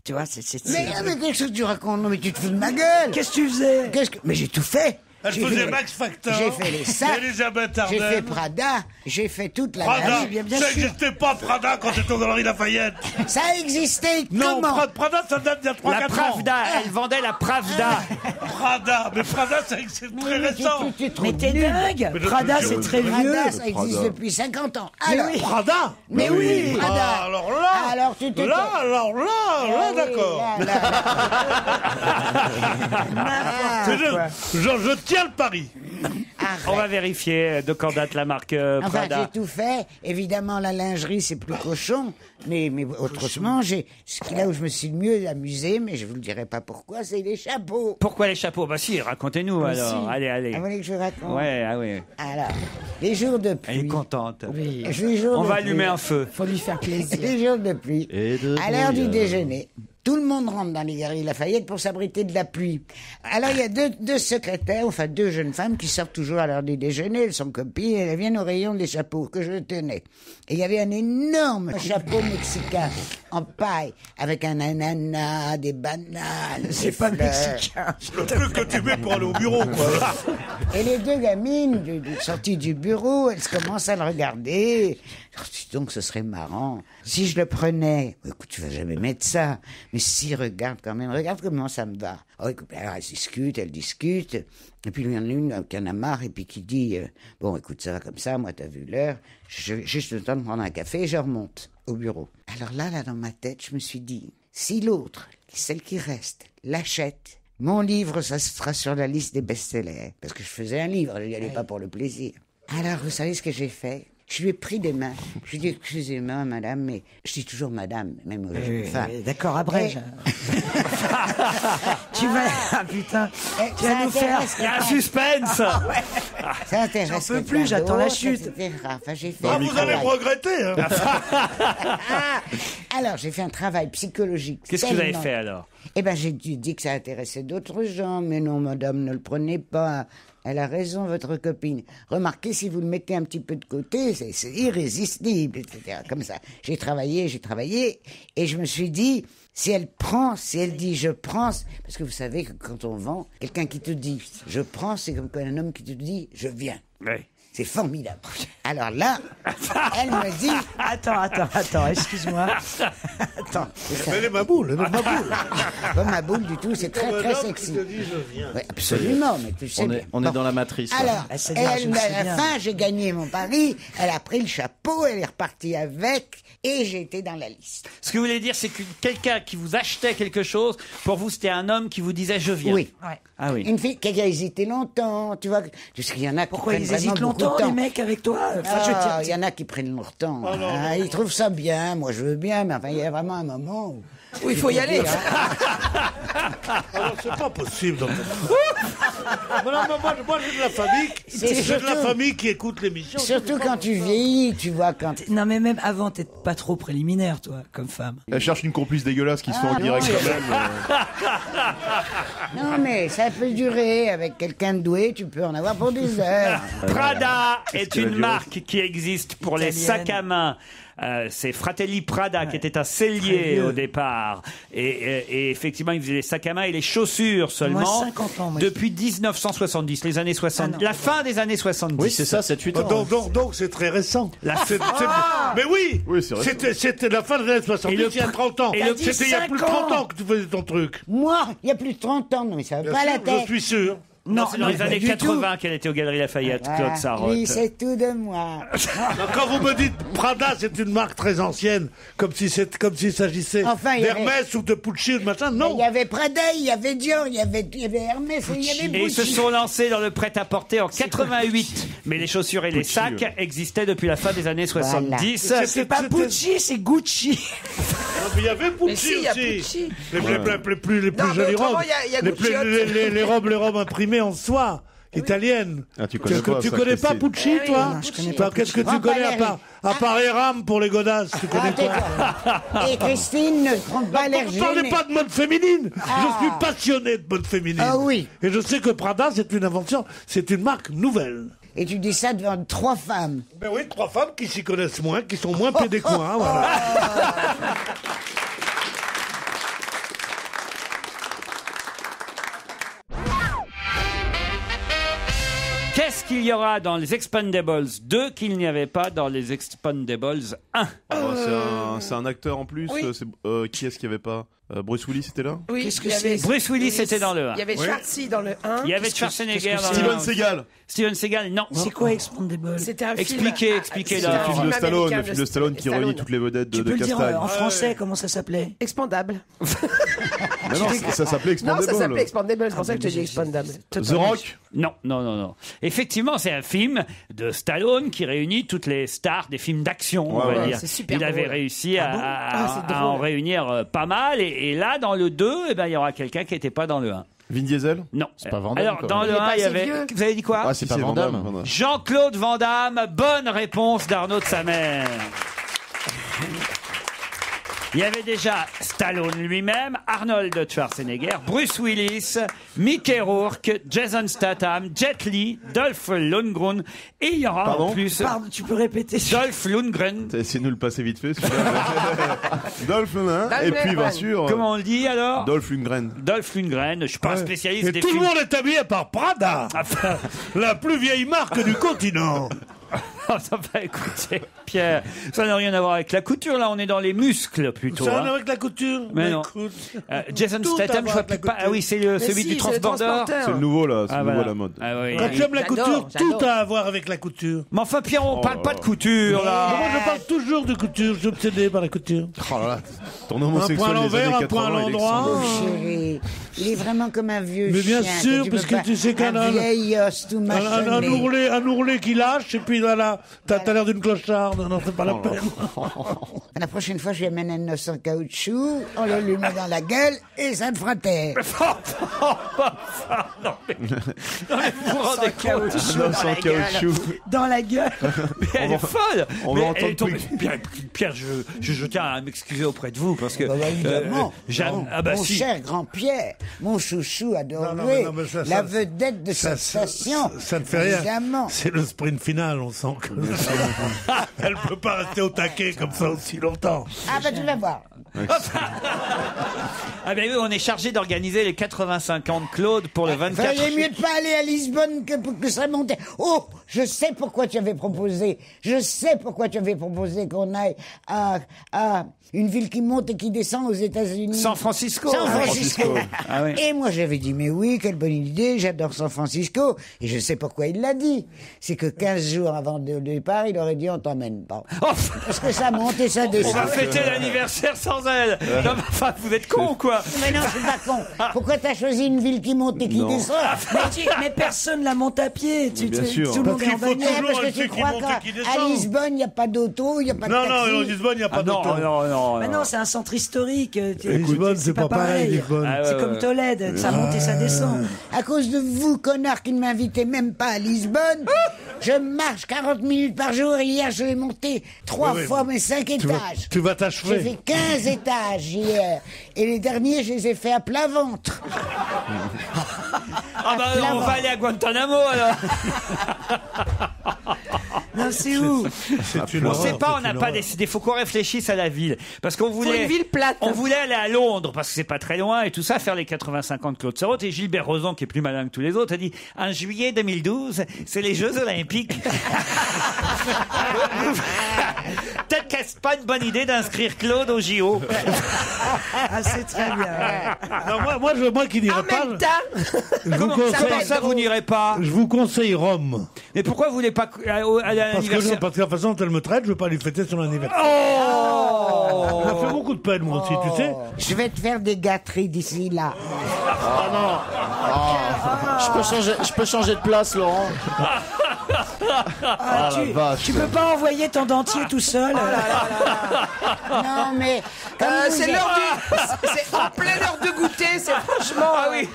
Speaker 12: tu vois,
Speaker 4: Mais qu'est-ce que tu racontes? Non, mais tu te fous de ma gueule!
Speaker 12: Qu'est-ce que tu faisais?
Speaker 4: Mais j'ai tout fait!
Speaker 5: Elle faisait Max Factor.
Speaker 4: J'ai fait les sacs.
Speaker 5: Elisabeth Arden.
Speaker 4: J'ai fait Prada. J'ai fait toute la
Speaker 5: Prada.
Speaker 4: gamme.
Speaker 5: Ça n'existait pas, Prada, quand t'étais aux Galeries Lafayette.
Speaker 4: Ça existait.
Speaker 5: Non,
Speaker 4: comment?
Speaker 5: Prada, ça date d'il y a 3-4 ans.
Speaker 3: La Pravda, elle vendait la Pravda.
Speaker 5: Prada, mais Prada, c'est très récent.
Speaker 12: Mais t'es dingue. Prada, c'est très vieux.
Speaker 4: Prada, ça existe depuis 50 ans. Alors,
Speaker 5: Prada?
Speaker 4: Mais oui, Prada.
Speaker 5: Alors là,
Speaker 4: alors tu te
Speaker 5: là, d'accord. Je tiens le pari.
Speaker 4: Arrête.
Speaker 3: On va vérifier de quand date la marque
Speaker 4: Enfin,
Speaker 3: Prada.
Speaker 4: j'ai tout fait. Évidemment, la lingerie, c'est plus cochon. Mais autrement, ce là où je me suis le mieux amusé, mais je vous le dirai pas pourquoi, c'est les chapeaux.
Speaker 3: Pourquoi les chapeaux? Bah si, racontez-nous alors.
Speaker 4: Si.
Speaker 3: Allez.
Speaker 4: Vous voulez que je raconte?
Speaker 3: Ouais, ah oui.
Speaker 4: Alors, les jours de pluie.
Speaker 3: Elle est contente.
Speaker 4: Oui.
Speaker 3: On va allumer un feu.
Speaker 12: Faut lui faire plaisir.
Speaker 4: Les jours de pluie. À l'heure du déjeuner. Tout le monde rentre dans les galeries Lafayette pour s'abriter de la pluie. Alors il y a deux secrétaires, enfin 2 jeunes femmes qui sortent toujours à l'heure du déjeuner, elles sont copines, elles viennent au rayon des chapeaux que je tenais. Et il y avait un énorme chapeau mexicain en paille avec un ananas, des bananes.
Speaker 12: C'est pas mexicain.
Speaker 5: Le truc que tu mets pour aller au bureau, quoi.
Speaker 4: Et les 2 gamines sorties du bureau, elles commencent à le regarder. Alors, donc ce serait marrant. Si je le prenais, écoute, tu vas jamais mettre ça. Mais si, regarde quand même, regarde comment ça me va. Oh, écoute, alors elle discute. Et puis il y en a une qui en a marre et puis qui dit, bon, écoute, ça va comme ça, moi t'as vu l'heure, juste le temps de prendre un café et je remonte au bureau. Alors là, dans ma tête, je me suis dit, si l'autre, celle qui reste, l'achète, mon livre, ça sera sur la liste des best-sellers. Parce que je faisais un livre, je n'y allais pas pour le plaisir. Alors, vous savez ce que j'ai fait? Je lui ai pris des mains. Je lui ai dit, excusez-moi, madame, mais je dis toujours madame, même aux jeunes femmes.
Speaker 12: D'accord, abrège. Tu vas... Ah putain, tu vas nous faire...
Speaker 3: Il y a un suspense.
Speaker 4: Ça intéresse.
Speaker 12: J'en peux plus, j'attends la chute.
Speaker 4: Enfin, j'ai fait
Speaker 5: Vous allez me regretter. Hein.
Speaker 4: Alors, j'ai fait un travail psychologique.
Speaker 3: Qu'est-ce que vous avez fait alors?
Speaker 4: Eh ben, j'ai dit que ça intéressait d'autres gens. Mais non, madame, ne le prenez pas. Elle a raison, votre copine. Remarquez, si vous le mettez un petit peu de côté, c'est irrésistible, etc. Comme ça. J'ai travaillé, et je me suis dit, si elle dit je prends, parce que vous savez que quand on vend, quelqu'un qui te dit je prends, c'est comme un homme qui te dit je viens.
Speaker 3: Oui.
Speaker 4: C'est formidable. Alors là, elle me dit...
Speaker 12: Attends, excuse-moi.
Speaker 4: Attends.
Speaker 5: Elle est ma boule,
Speaker 4: Pas ma boule du tout, c'est très très sexy.
Speaker 5: Qui te dit je viens.
Speaker 4: Oui, absolument, mais tu sais bien.
Speaker 9: On est dans la matrice. là.
Speaker 4: Alors,
Speaker 12: c'est-à-dire,
Speaker 4: à la fin, j'ai gagné mon pari, elle a pris le chapeau, elle est repartie avec, et j'ai été dans la liste.
Speaker 3: Ce que vous voulez dire, c'est que quelqu'un qui vous achetait quelque chose, pour vous, c'était un homme qui vous disait je viens.
Speaker 4: Oui.
Speaker 12: Ouais.
Speaker 3: Ah oui.
Speaker 4: Une fille qui a hésité longtemps, tu vois. Tu sais qu'il y en a qui
Speaker 12: Pourquoi
Speaker 4: prennent
Speaker 12: ils
Speaker 4: vraiment
Speaker 12: hésitent
Speaker 4: beaucoup de
Speaker 12: longtemps,
Speaker 4: temps.
Speaker 12: les mecs, avec toi? Enfin, je veux dire,
Speaker 4: Il y en a qui prennent leur temps. Ils trouvent ça bien, moi je veux bien, mais enfin, il y a vraiment un moment où
Speaker 7: il faut y aller.
Speaker 5: Alors, c'est pas possible. Moi, j'ai de la famille.
Speaker 4: C'est
Speaker 5: J'ai de la
Speaker 4: surtout-
Speaker 5: famille qui écoute l'émission.
Speaker 4: Surtout quand tu vieillis, tu vois, quand...
Speaker 12: Non, mais même avant, t'es pas trop préliminaire, toi, comme femme.
Speaker 6: Elle cherche une complice dégueulasse qui se fait en
Speaker 4: non,
Speaker 6: direct
Speaker 4: mais-
Speaker 6: quand même.
Speaker 4: Non, mais ça peut durer. Avec quelqu'un de doué, tu peux en avoir pour des heures.
Speaker 3: Prada
Speaker 6: Qu'est-ce
Speaker 3: est
Speaker 6: qu'elle a
Speaker 3: une
Speaker 6: dit,
Speaker 3: marque qui existe pour les
Speaker 12: Italienne.
Speaker 3: sacs à main. C'est Fratelli Prada qui était un
Speaker 12: Très
Speaker 3: sellier
Speaker 12: vieux.
Speaker 3: au départ. Et effectivement, il faisait les sacs à main et les chaussures seulement.
Speaker 12: Moi, 50 ans, moi.
Speaker 3: Depuis 1970, les années 60.
Speaker 12: non.
Speaker 3: La fin des années 70.
Speaker 9: Oui, c'est ça, 7-8 ans.
Speaker 5: Donc c'est très récent.
Speaker 3: La
Speaker 5: C'est-
Speaker 3: fin-
Speaker 5: Mais oui,
Speaker 6: Oui, c'est récent.
Speaker 5: c'était la fin des années 70,
Speaker 3: Et le
Speaker 5: il y a 30 ans.
Speaker 3: et le-
Speaker 5: C'était il y a plus de 30 ans que tu faisais ton truc.
Speaker 4: Moi, il y a plus de 30 ans, non, mais ça va
Speaker 5: Bien
Speaker 4: pas
Speaker 5: sûr,
Speaker 4: la tête.
Speaker 5: je suis sûr.
Speaker 3: Non, c'est dans les
Speaker 4: pas
Speaker 3: années
Speaker 4: du
Speaker 3: 80 qu'elle était aux Galeries Lafayette,
Speaker 4: Voilà.
Speaker 3: Claude Sarraute.
Speaker 4: Lui, c'est tout de moi.
Speaker 5: Alors, quand vous me dites Prada, c'est une marque très ancienne, comme s'il s'agissait
Speaker 4: Enfin, il y avait-
Speaker 5: d'Hermès ou de Pucci ou de machin.
Speaker 4: Il
Speaker 5: Non.
Speaker 4: y avait Prada, il y avait Dior, il y avait Hermès, il y avait
Speaker 3: Et ils se
Speaker 4: Gucci.
Speaker 3: sont lancés dans le prêt-à-porter en 88. Mais les chaussures et les
Speaker 6: Pucci,
Speaker 3: sacs
Speaker 6: ouais.
Speaker 3: existaient depuis la fin des années 70.
Speaker 12: C'est pas Gucci, c'est Gucci.
Speaker 5: Non, mais il y avait Pucci
Speaker 7: Mais si, il y a
Speaker 5: aussi.
Speaker 7: Pucci.
Speaker 5: Les plus
Speaker 7: Non, mais
Speaker 5: jolies
Speaker 7: autrement,
Speaker 5: robes.
Speaker 7: il y a
Speaker 5: les,
Speaker 7: Gucci Hot.
Speaker 5: les robes imprimées en soie. Italienne.
Speaker 6: Ah, tu connais
Speaker 5: Tu
Speaker 6: pas ça,
Speaker 5: connais pas
Speaker 6: Christine.
Speaker 5: Pucci, toi
Speaker 12: Non, je connais
Speaker 5: Toi,
Speaker 12: pas
Speaker 5: qu'est-ce que
Speaker 4: Pucci.
Speaker 5: tu connais
Speaker 4: Prends pas
Speaker 5: à part Eram pour les godasses Tu connais
Speaker 4: Ah,
Speaker 5: quoi
Speaker 4: Et Christine ne prend pas l'air
Speaker 5: Ne parlez
Speaker 4: gêné.
Speaker 5: pas de mode féminine.
Speaker 4: Ah.
Speaker 5: Je suis passionné de mode féminine.
Speaker 4: Ah oui.
Speaker 5: Et je sais que Prada, c'est une invention, c'est une marque nouvelle.
Speaker 4: Et tu dis ça devant 3 femmes.
Speaker 5: Ben oui, 3 femmes qui s'y connaissent moins, qui sont moins pieds des coins, voilà.
Speaker 3: Qu'est-ce qu'il y aura dans les Expendables 2 qu'il n'y avait pas dans les Expendables 1?
Speaker 6: Ah, bah, c'est un acteur en plus.
Speaker 7: Oui.
Speaker 6: Qui est-ce qu'il y avait pas Bruce Willis était là.
Speaker 7: Oui,
Speaker 12: Qu'est-ce que
Speaker 7: il y avait-
Speaker 12: c'est
Speaker 3: Bruce Willis était dans le 1.
Speaker 7: Il y avait Schwarzy dans le 1.
Speaker 3: Il y avait
Speaker 12: Qu'est-ce que
Speaker 3: Schwarzenegger
Speaker 12: c'est
Speaker 3: dans le
Speaker 6: Steven
Speaker 3: 1.
Speaker 6: Seagal.
Speaker 3: Steven Seagal, non.
Speaker 12: C'est quoi Expandable?
Speaker 7: C'était un film.
Speaker 3: Expliquez
Speaker 6: C'est
Speaker 3: là.
Speaker 6: le film de Stallone,
Speaker 7: américain
Speaker 6: le film de Stallone qui
Speaker 7: Stallone.
Speaker 6: réunit toutes les vedettes
Speaker 12: Tu
Speaker 6: de
Speaker 12: peux le dire
Speaker 6: Castagne.
Speaker 12: en français, comment ça s'appelait?
Speaker 7: Expandable.
Speaker 6: Mais non, ça s'appelait
Speaker 7: Non,
Speaker 6: Expandable.
Speaker 7: ça s'appelait Expandable, c'est pour ça que je te dis Expandable.
Speaker 6: The Rock.
Speaker 3: Non. Effectivement, c'est un film de Stallone qui réunit toutes les stars des films d'action, on
Speaker 6: Ouais,
Speaker 3: va
Speaker 6: ouais.
Speaker 3: dire.
Speaker 7: C'est super
Speaker 3: Il avait
Speaker 7: drôle.
Speaker 3: réussi
Speaker 7: Ah bon c'est
Speaker 3: à en
Speaker 7: drôle.
Speaker 3: réunir pas mal. Et là, dans le 2, eh ben, il y aura quelqu'un qui n'était pas dans le 1.
Speaker 6: Vin Diesel.
Speaker 3: Non.
Speaker 9: C'est pas Van Damme,
Speaker 3: Alors,
Speaker 9: quoi.
Speaker 3: dans
Speaker 7: Il
Speaker 3: le
Speaker 7: est
Speaker 3: 1,
Speaker 7: pas
Speaker 3: il y
Speaker 7: assez
Speaker 3: avait...
Speaker 7: vieux.
Speaker 3: Vous avez dit quoi?
Speaker 6: Ah, si,
Speaker 9: pas
Speaker 6: c'est
Speaker 9: Van
Speaker 6: Van Damme.
Speaker 9: Damme.
Speaker 6: Van Damme.
Speaker 3: Jean-Claude Van Damme, bonne réponse d'Arnaud de sa mère. Il y avait déjà Stallone lui-même, Arnold Schwarzenegger, Bruce Willis, Mickey Rourke, Jason Statham, Jet Li, Dolph Lundgren, et il y aura
Speaker 6: Pardon
Speaker 3: en plus
Speaker 12: Pardon, tu peux répéter?
Speaker 3: Dolph Lundgren.
Speaker 6: T'as essayé de nous le passer vite fait, celui-là. Dolph Lundgren. Et puis, bien sûr,
Speaker 3: Comment on le dit alors?
Speaker 6: Dolph Lundgren.
Speaker 3: Dolph Lundgren. Je suis pas un spécialiste
Speaker 5: Et
Speaker 3: des
Speaker 5: tout
Speaker 3: films.
Speaker 5: le monde est habillé par Prada, la plus vieille marque du continent.
Speaker 3: Ça va, écoutez, Pierre, ça n'a rien à voir avec la couture. Là, on est dans les muscles plutôt.
Speaker 5: Ça
Speaker 3: hein.
Speaker 5: va avec la couture.
Speaker 3: Mais non.
Speaker 5: Écoute.
Speaker 3: Jason
Speaker 5: Tout
Speaker 3: Statham,
Speaker 5: à
Speaker 3: je
Speaker 5: voir
Speaker 3: vois
Speaker 5: avec la
Speaker 3: plus pas.
Speaker 5: couture.
Speaker 3: Ah oui, c'est
Speaker 7: Mais
Speaker 3: celui
Speaker 7: si,
Speaker 3: du
Speaker 7: c'est le
Speaker 3: transporteur.
Speaker 7: transporteur.
Speaker 6: C'est le nouveau, là. C'est
Speaker 3: Ah,
Speaker 6: le nouveau
Speaker 3: voilà.
Speaker 6: à la mode.
Speaker 3: Ah oui.
Speaker 5: Quand tu aimes la
Speaker 7: J'adore,
Speaker 5: couture,
Speaker 7: j'adore.
Speaker 5: tout a à voir avec la couture.
Speaker 3: Mais enfin, Pierre, on parle pas de couture là.
Speaker 5: Moi, je parle toujours de couture. Je suis obsédé par la couture.
Speaker 6: Oh là là, ton
Speaker 5: Un point à
Speaker 6: homosexuel des années
Speaker 5: l'envers, un
Speaker 6: 80.
Speaker 5: point à
Speaker 6: il est
Speaker 5: l'endroit.
Speaker 4: Oh, chérie, il est vraiment comme un vieux
Speaker 5: Mais
Speaker 4: chien.
Speaker 5: bien sûr,
Speaker 4: que
Speaker 5: parce
Speaker 4: peux
Speaker 5: que tu sais qu'un
Speaker 4: un vieil os tout
Speaker 5: Un
Speaker 4: mâchonné.
Speaker 5: ourlet qui lâche, et puis voilà, t'as l'air d'une clocharde. Non, c'est pas la peine.
Speaker 4: La prochaine fois, je lui amène un os en caoutchouc, on le lui met dans la gueule et ça te fera taire.
Speaker 3: Non, mais vous vous rendez compte?
Speaker 6: Un os en caoutchouc.
Speaker 12: Dans la gueule.
Speaker 3: Mais elle est folle.
Speaker 6: on
Speaker 3: Mais
Speaker 6: va
Speaker 3: elle est
Speaker 6: entendre
Speaker 3: tombée- Pierre, je tiens à m'excuser auprès de vous parce que
Speaker 4: Évidemment.
Speaker 3: j'aime. Ah bah
Speaker 4: mon
Speaker 3: si.
Speaker 4: cher grand-Pierre, mon chouchou adoré,
Speaker 5: Non, mais ça,
Speaker 4: la vedette de cette station.
Speaker 5: Ça ne fait rien.
Speaker 4: Évidemment.
Speaker 5: C'est le sprint final, on sent que. Elle peut pas rester au taquet comme ça aussi longtemps.
Speaker 4: Ah bah tu vas voir.
Speaker 3: Ah ben oui, on est chargé d'organiser les 85 ans de Claude pour le 24.
Speaker 4: Feriez mieux de pas aller à Lisbonne que ça montait. Oh, je sais pourquoi tu avais proposé. Je sais pourquoi tu avais proposé qu'on aille à une ville qui monte et qui descend aux États-Unis.
Speaker 3: San Francisco.
Speaker 4: San Francisco.
Speaker 3: Ah oui.
Speaker 4: Et moi j'avais dit mais oui, quelle bonne idée, j'adore San Francisco. Et je sais pourquoi il l'a dit. C'est que 15 jours avant le départ, il aurait dit on t'emmène pas.
Speaker 3: Oh,
Speaker 4: Parce que ça monte et ça
Speaker 3: on
Speaker 4: descend.
Speaker 3: va fêter l'anniversaire sans elle. Non, mais enfin, vous êtes con, quoi.
Speaker 4: Mais non, c'est pas con. Pourquoi t'as choisi une ville qui monte et qui
Speaker 6: Non.
Speaker 4: descend?
Speaker 12: Mais personne la monte à pied.
Speaker 6: Bien sûr.
Speaker 12: Tout le monde
Speaker 5: Parce
Speaker 12: est en
Speaker 5: qu'il faut
Speaker 12: bagnole.
Speaker 5: toujours
Speaker 4: Parce que
Speaker 5: un
Speaker 4: tu
Speaker 5: truc qui
Speaker 4: crois
Speaker 5: monte et qui
Speaker 4: qu'à
Speaker 5: descend.
Speaker 4: Lisbonne, il n'y a pas d'auto, il n'y a pas de
Speaker 5: Non,
Speaker 4: taxi.
Speaker 5: non, à Lisbonne, il n'y a pas d'auto.
Speaker 12: Mais non, c'est un centre historique.
Speaker 5: Lisbonne, c'est pas pareil, Lisbonne.
Speaker 3: Ah,
Speaker 12: C'est
Speaker 3: ouais,
Speaker 12: comme
Speaker 3: ouais.
Speaker 12: Tolède, ça monte et ça descend.
Speaker 4: À cause de vous, connards, qui ne m'invitez même pas à Lisbonne, je marche 40 minutes par jour et hier, je vais monter 3
Speaker 5: Oui, oui.
Speaker 4: fois mes 5
Speaker 5: Tu vas
Speaker 4: étages. J'ai
Speaker 5: t'achever.
Speaker 4: fait 15 étages hier. Et les derniers, je les ai fait à plat ventre.
Speaker 3: Ah bah, on va aller à Guantanamo, alors.
Speaker 12: Non, c'est où?
Speaker 3: On sait pas, on n'a pas décidé. Faut qu'on réfléchisse à la ville. Parce qu'on voulait.
Speaker 7: une ville plate.
Speaker 3: On voulait aller à Londres, parce que c'est pas très loin et tout ça, faire les 85 ans de Claude Sarraute. Et Gilbert Rozon, qui est plus malin que tous les autres, a dit, en juillet 2012, c'est les Jeux Olympiques. Peut-être que c'est pas une bonne idée d'inscrire Claude au JO.
Speaker 12: Ah, c'est très bien.
Speaker 5: Non, moi qui n'irai
Speaker 7: En
Speaker 5: pas.
Speaker 7: même temps,
Speaker 3: Comment ça, vous n'irez pas?
Speaker 5: Je vous conseille Rome.
Speaker 3: Mais pourquoi vous voulez pas aller à
Speaker 5: Parce que
Speaker 3: l'anniversaire?
Speaker 5: de la façon dont elle me traite, je veux pas lui fêter son anniversaire.
Speaker 3: Oh!
Speaker 5: Ça fait beaucoup de peine, moi aussi, tu sais.
Speaker 4: Je vais te faire des gâteries d'ici là.
Speaker 9: Ah non. Je peux changer de place, Laurent.
Speaker 12: Ah,
Speaker 9: la vache.
Speaker 12: tu peux pas envoyer ton dentier tout seul.
Speaker 4: Non, mais... comme vous
Speaker 7: c'est
Speaker 4: êtes-
Speaker 7: l'heure du... C'est en pleine heure de goûter, c'est franchement...
Speaker 3: Ah oui.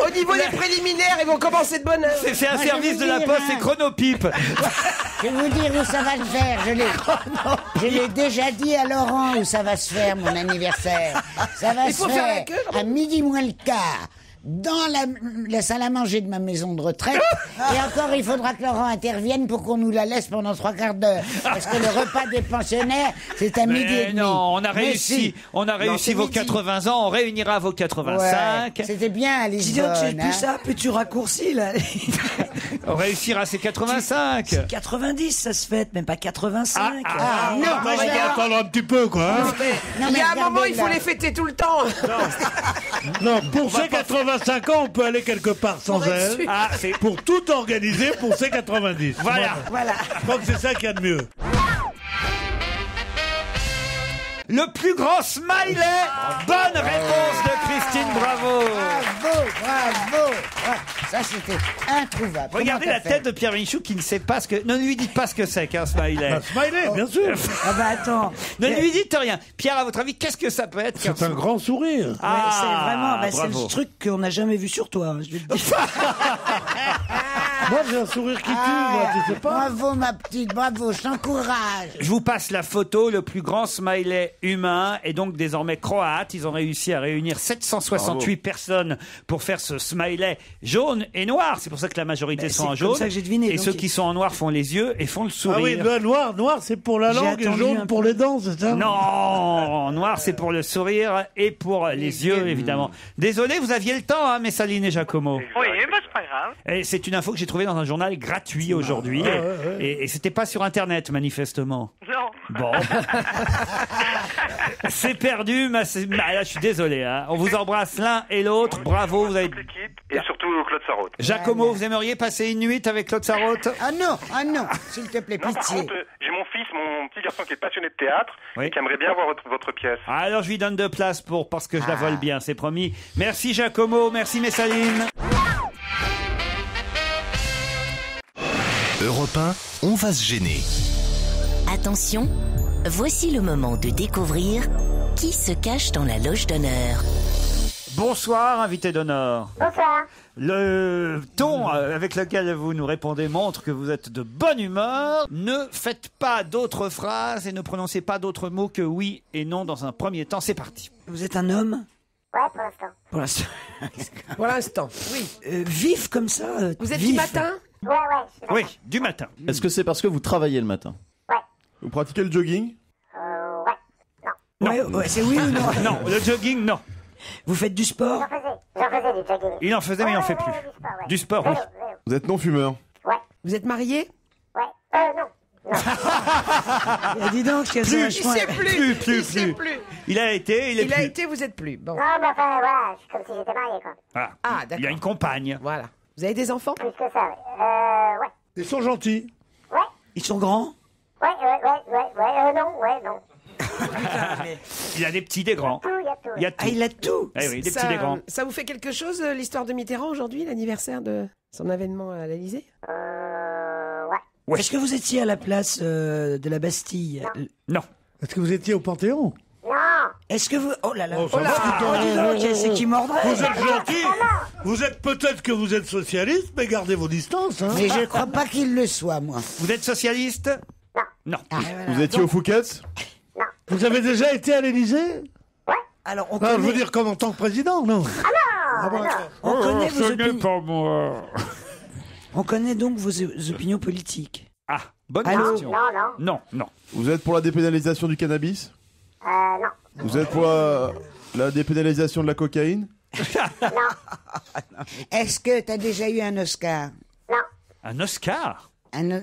Speaker 7: Au niveau des préliminaires, ils vont commencer de bonne heure.
Speaker 3: C'est un
Speaker 4: Moi, je
Speaker 3: service
Speaker 4: veux
Speaker 3: de la
Speaker 4: dire,
Speaker 3: poste,
Speaker 4: hein.
Speaker 3: c'est Chronopipe.
Speaker 4: Je vais vous dire où ça va se faire. Je l'ai déjà dit à Laurent où ça va se faire, mon anniversaire. Ça va
Speaker 7: Il
Speaker 4: se
Speaker 7: faut faire
Speaker 4: faire
Speaker 7: avec eux.
Speaker 4: à midi moins le quart. Dans la salle à manger de ma maison de retraite. Et encore, il faudra que Laurent intervienne pour qu'on nous la laisse pendant 3 quarts d'heure. Parce que le repas des pensionnaires, c'est à midi et
Speaker 3: Mais
Speaker 4: demi.
Speaker 3: non, on a
Speaker 4: Mais
Speaker 3: réussi.
Speaker 4: si.
Speaker 3: On a réussi
Speaker 4: c'est
Speaker 3: vos
Speaker 4: midi.
Speaker 3: 80 ans, on réunira vos 85.
Speaker 4: Ouais, c'était bien à
Speaker 12: Dis donc,
Speaker 4: Lisbonne.
Speaker 12: plus ça, plus tu raccourcis, là.
Speaker 3: On réussira ces 85.
Speaker 12: 90, ça se fête, même pas 85.
Speaker 4: Ah, non,
Speaker 5: On va attendre un petit peu, quoi. Hein.
Speaker 4: Non,
Speaker 7: Il y
Speaker 4: mais
Speaker 7: a un moment,
Speaker 4: regardez
Speaker 7: il faut
Speaker 4: là.
Speaker 7: les fêter tout le temps.
Speaker 5: Non, pour ses 85 ans, on peut aller quelque part sans
Speaker 7: Pour être
Speaker 5: elle.
Speaker 7: sûr.
Speaker 3: Ah, c'est
Speaker 5: Pour tout organiser pour ses 90.
Speaker 3: voilà.
Speaker 12: Voilà.
Speaker 5: Je crois que c'est ça qu'il y a de mieux.
Speaker 3: Le plus grand smiley. Bonne réponse de Christine Bravo.
Speaker 4: Bravo. Ça, c'était introuvable.
Speaker 3: Regardez
Speaker 4: Comment
Speaker 3: la
Speaker 4: t'as fait
Speaker 3: tête de Pierre Michou qui ne sait pas ce que. Ne lui dites pas ce que c'est qu'un smiley.
Speaker 5: Un smiley, bien sûr.
Speaker 12: Ah bah attends.
Speaker 3: Ne lui dites rien. Pierre, à votre avis, qu'est-ce que ça peut être qu'un
Speaker 5: C'est un grand sourire.
Speaker 3: Ah,
Speaker 12: c'est vraiment, c'est
Speaker 3: bravo.
Speaker 12: le truc qu'on n'a jamais vu sur toi, je vais te dire.
Speaker 5: Moi, j'ai un sourire qui tue, moi, tu sais pas.
Speaker 4: Bravo, ma petite, bravo, je t'encourage.
Speaker 3: Je vous passe la photo, le plus grand smiley humain est donc désormais croate. Ils ont réussi à réunir 768 personnes pour faire ce smiley jaune et noir. C'est pour ça que la majorité sont en
Speaker 12: c'est comme
Speaker 3: jaune.
Speaker 12: ça que j'ai deviné,
Speaker 3: Et
Speaker 12: donc
Speaker 3: ceux qui sont en noir font les yeux et font le
Speaker 5: Ah oui,
Speaker 3: sourire.
Speaker 5: le noir, c'est pour la
Speaker 12: J'ai
Speaker 5: langue et
Speaker 12: attendu
Speaker 5: jaune
Speaker 12: un
Speaker 5: pour les dents, c'est ça?
Speaker 3: Non, noir c'est pour le sourire et pour les yeux évidemment. Désolé, vous aviez le temps, hein, Messaline et Giacomo.
Speaker 10: Oui, bah c'est pas grave.
Speaker 3: Et c'est une info que j'ai trouvée dans un journal gratuit aujourd'hui. Et c'était pas sur Internet, manifestement.
Speaker 10: Non.
Speaker 3: Bon. C'est perdu, là, je suis désolé. Hein. On vous embrasse l'un et l'autre. Bravo, vous avez...
Speaker 11: L'équipe et surtout Claude Sarraute.
Speaker 3: Giacomo, vous aimeriez passer une nuit avec Claude Sarraute?
Speaker 4: Ah non, s'il te plaît,
Speaker 11: Non, par
Speaker 4: pitié.
Speaker 11: contre, j'ai mon fils, mon petit garçon qui est passionné de théâtre
Speaker 3: Oui.
Speaker 11: et qui aimerait bien voir votre pièce.
Speaker 3: Alors je lui donne 2 places parce que je la vole bien, c'est promis. Merci Giacomo, merci Messaline.
Speaker 2: Europe 1, on va se gêner.
Speaker 1: Attention, voici le moment de découvrir qui se cache dans la loge d'honneur.
Speaker 3: Bonsoir, invité d'honneur.
Speaker 10: Bonsoir.
Speaker 3: Le ton avec lequel vous nous répondez montre que vous êtes de bonne humeur. Ne faites pas d'autres phrases et ne prononcez pas d'autres mots que oui et non dans un premier temps. C'est parti.
Speaker 12: Vous êtes un homme?
Speaker 10: Ouais, pour l'instant.
Speaker 12: Pour l'instant.
Speaker 7: Pour l'instant, oui.
Speaker 12: Vif comme ça.
Speaker 7: Vous êtes
Speaker 12: vif.
Speaker 7: du matin?
Speaker 10: Ouais, ouais.
Speaker 3: Oui, du matin.
Speaker 9: Est-ce que c'est parce que vous travaillez le matin?
Speaker 6: Vous pratiquez le jogging?
Speaker 12: Ouais, c'est oui ou non?
Speaker 3: Non, le jogging, non.
Speaker 12: Vous faites du sport?
Speaker 10: J'en faisais du jogging.
Speaker 3: Il en faisait, mais il en fait plus. Du sport, oui.
Speaker 6: Vous êtes non-fumeur?
Speaker 7: Vous êtes marié?
Speaker 10: Ouais. Non.
Speaker 12: Eh, dis donc, c'est
Speaker 3: Plus.
Speaker 12: vachement-
Speaker 7: Il sait plus.
Speaker 3: Plus.
Speaker 7: Il sait plus.
Speaker 3: Il a été, il est
Speaker 7: Il a
Speaker 3: plus.
Speaker 7: été, vous êtes plus. Bon.
Speaker 10: Non, mais enfin, voilà, c'est comme si j'étais marié, quoi.
Speaker 3: Voilà.
Speaker 7: Ah,
Speaker 3: Il y a
Speaker 7: d'accord.
Speaker 3: une compagne.
Speaker 7: Voilà. Vous avez des enfants?
Speaker 10: Plus que ça, ouais.
Speaker 5: Ils sont gentils.
Speaker 10: Ouais.
Speaker 12: Ils sont grands?
Speaker 10: Non, ouais, non.
Speaker 3: Il a des petits, des grands. Il y a tout.
Speaker 12: Ah, il a tout.
Speaker 3: Eh oui, des petits, des grands.
Speaker 7: Ça vous fait quelque chose, l'histoire de Mitterrand aujourd'hui, l'anniversaire de son avènement à l'Élysée?
Speaker 10: Ouais.
Speaker 12: Est-ce que vous étiez à la place de la Bastille?
Speaker 3: Non.
Speaker 5: Est-ce que vous étiez au Panthéon?
Speaker 10: Non.
Speaker 12: Est-ce que vous... Oh là là.
Speaker 5: Oh, ça
Speaker 12: Oh là.
Speaker 5: va,
Speaker 12: Oh, dis donc, c'est qui mordrait.
Speaker 5: Vous êtes gentil. Vous êtes peut-être que vous êtes socialiste, mais gardez vos distances. Hein.
Speaker 4: Mais je ne crois pas qu'il le soit, moi.
Speaker 3: Vous êtes socialiste? Non.
Speaker 6: Vous étiez au Fouquet's?
Speaker 5: Vous avez déjà été à l'Élysée?
Speaker 12: Alors, on
Speaker 5: Ah, je veux
Speaker 12: connaît,
Speaker 5: dire comme en tant que président, non?
Speaker 10: Ah non.
Speaker 12: on connaît vos
Speaker 3: ce n'est
Speaker 12: opinions.
Speaker 3: pas moi.
Speaker 12: On connaît donc vos opinions politiques.
Speaker 3: Ah, bonne
Speaker 12: Allô?
Speaker 3: question.
Speaker 10: Non.
Speaker 3: Non.
Speaker 6: Vous êtes pour la dépénalisation du cannabis?
Speaker 10: Non.
Speaker 6: Vous êtes pour la dépénalisation de la cocaïne?
Speaker 4: Est-ce que tu as déjà eu un Oscar?
Speaker 3: Un Oscar?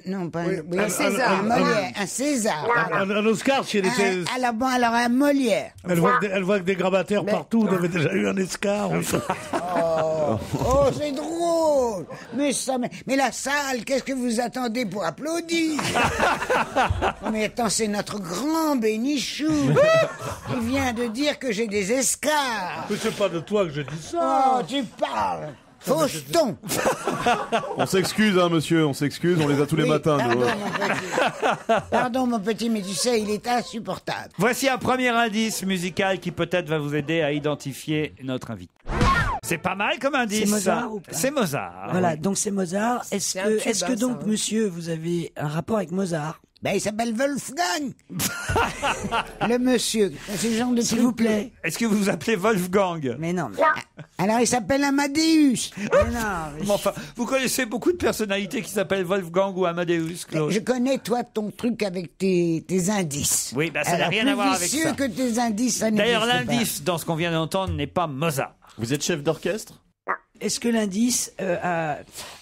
Speaker 4: Non, pas
Speaker 5: Oui,
Speaker 4: un César. Un Molière. Un César.
Speaker 5: Un Oscar, si elle était...
Speaker 4: Alors un Molière.
Speaker 5: Elle voit que des grabataires partout. Vous avez déjà eu un escar.
Speaker 4: Oh, c'est drôle. Mais la salle, qu'est-ce que vous attendez pour applaudir? Oh, mais attends, c'est notre grand Bénichou. Il vient de dire que j'ai des escars.
Speaker 5: Mais c'est pas de toi que je dis ça.
Speaker 4: Oh, tu parles. Faucheton.
Speaker 6: On s'excuse, hein, monsieur, on s'excuse, on les a tous les
Speaker 4: Oui,
Speaker 6: matins. nous.
Speaker 4: pardon, mon petit. Pardon, mon petit, mais tu sais, il est insupportable.
Speaker 3: Voici un premier indice musical qui peut-être va vous aider à identifier notre invité. C'est pas mal comme indice.
Speaker 12: C'est Mozart ou pas?
Speaker 3: C'est Mozart.
Speaker 12: Voilà,
Speaker 3: oui.
Speaker 12: donc c'est Mozart. Est-ce
Speaker 7: un tube,
Speaker 12: que
Speaker 7: hein,
Speaker 12: donc,
Speaker 7: ça, hein.
Speaker 12: monsieur, vous avez un rapport avec Mozart?
Speaker 4: Ben, il s'appelle Wolfgang. Le monsieur. C'est le genre de
Speaker 12: S'il
Speaker 4: truc.
Speaker 12: vous plaît.
Speaker 3: Est-ce que vous vous appelez Wolfgang?
Speaker 12: Mais non.
Speaker 4: Alors, il s'appelle Amadeus.
Speaker 12: Mais non. mais-
Speaker 3: Mais enfin, vous connaissez beaucoup de personnalités qui s'appellent Wolfgang ou Amadeus, Claude.
Speaker 4: Je connais, toi, ton truc avec tes indices.
Speaker 3: Oui, bah, ça n'a
Speaker 4: Alors,
Speaker 3: rien à voir avec
Speaker 4: plus
Speaker 3: ça.
Speaker 4: vicieux que tes indices, ça n'existe
Speaker 3: D'ailleurs,
Speaker 4: pas.
Speaker 3: l'indice dans ce qu'on vient d'entendre n'est pas Mozart.
Speaker 9: Vous êtes chef d'orchestre?
Speaker 12: Est-ce que l'indice a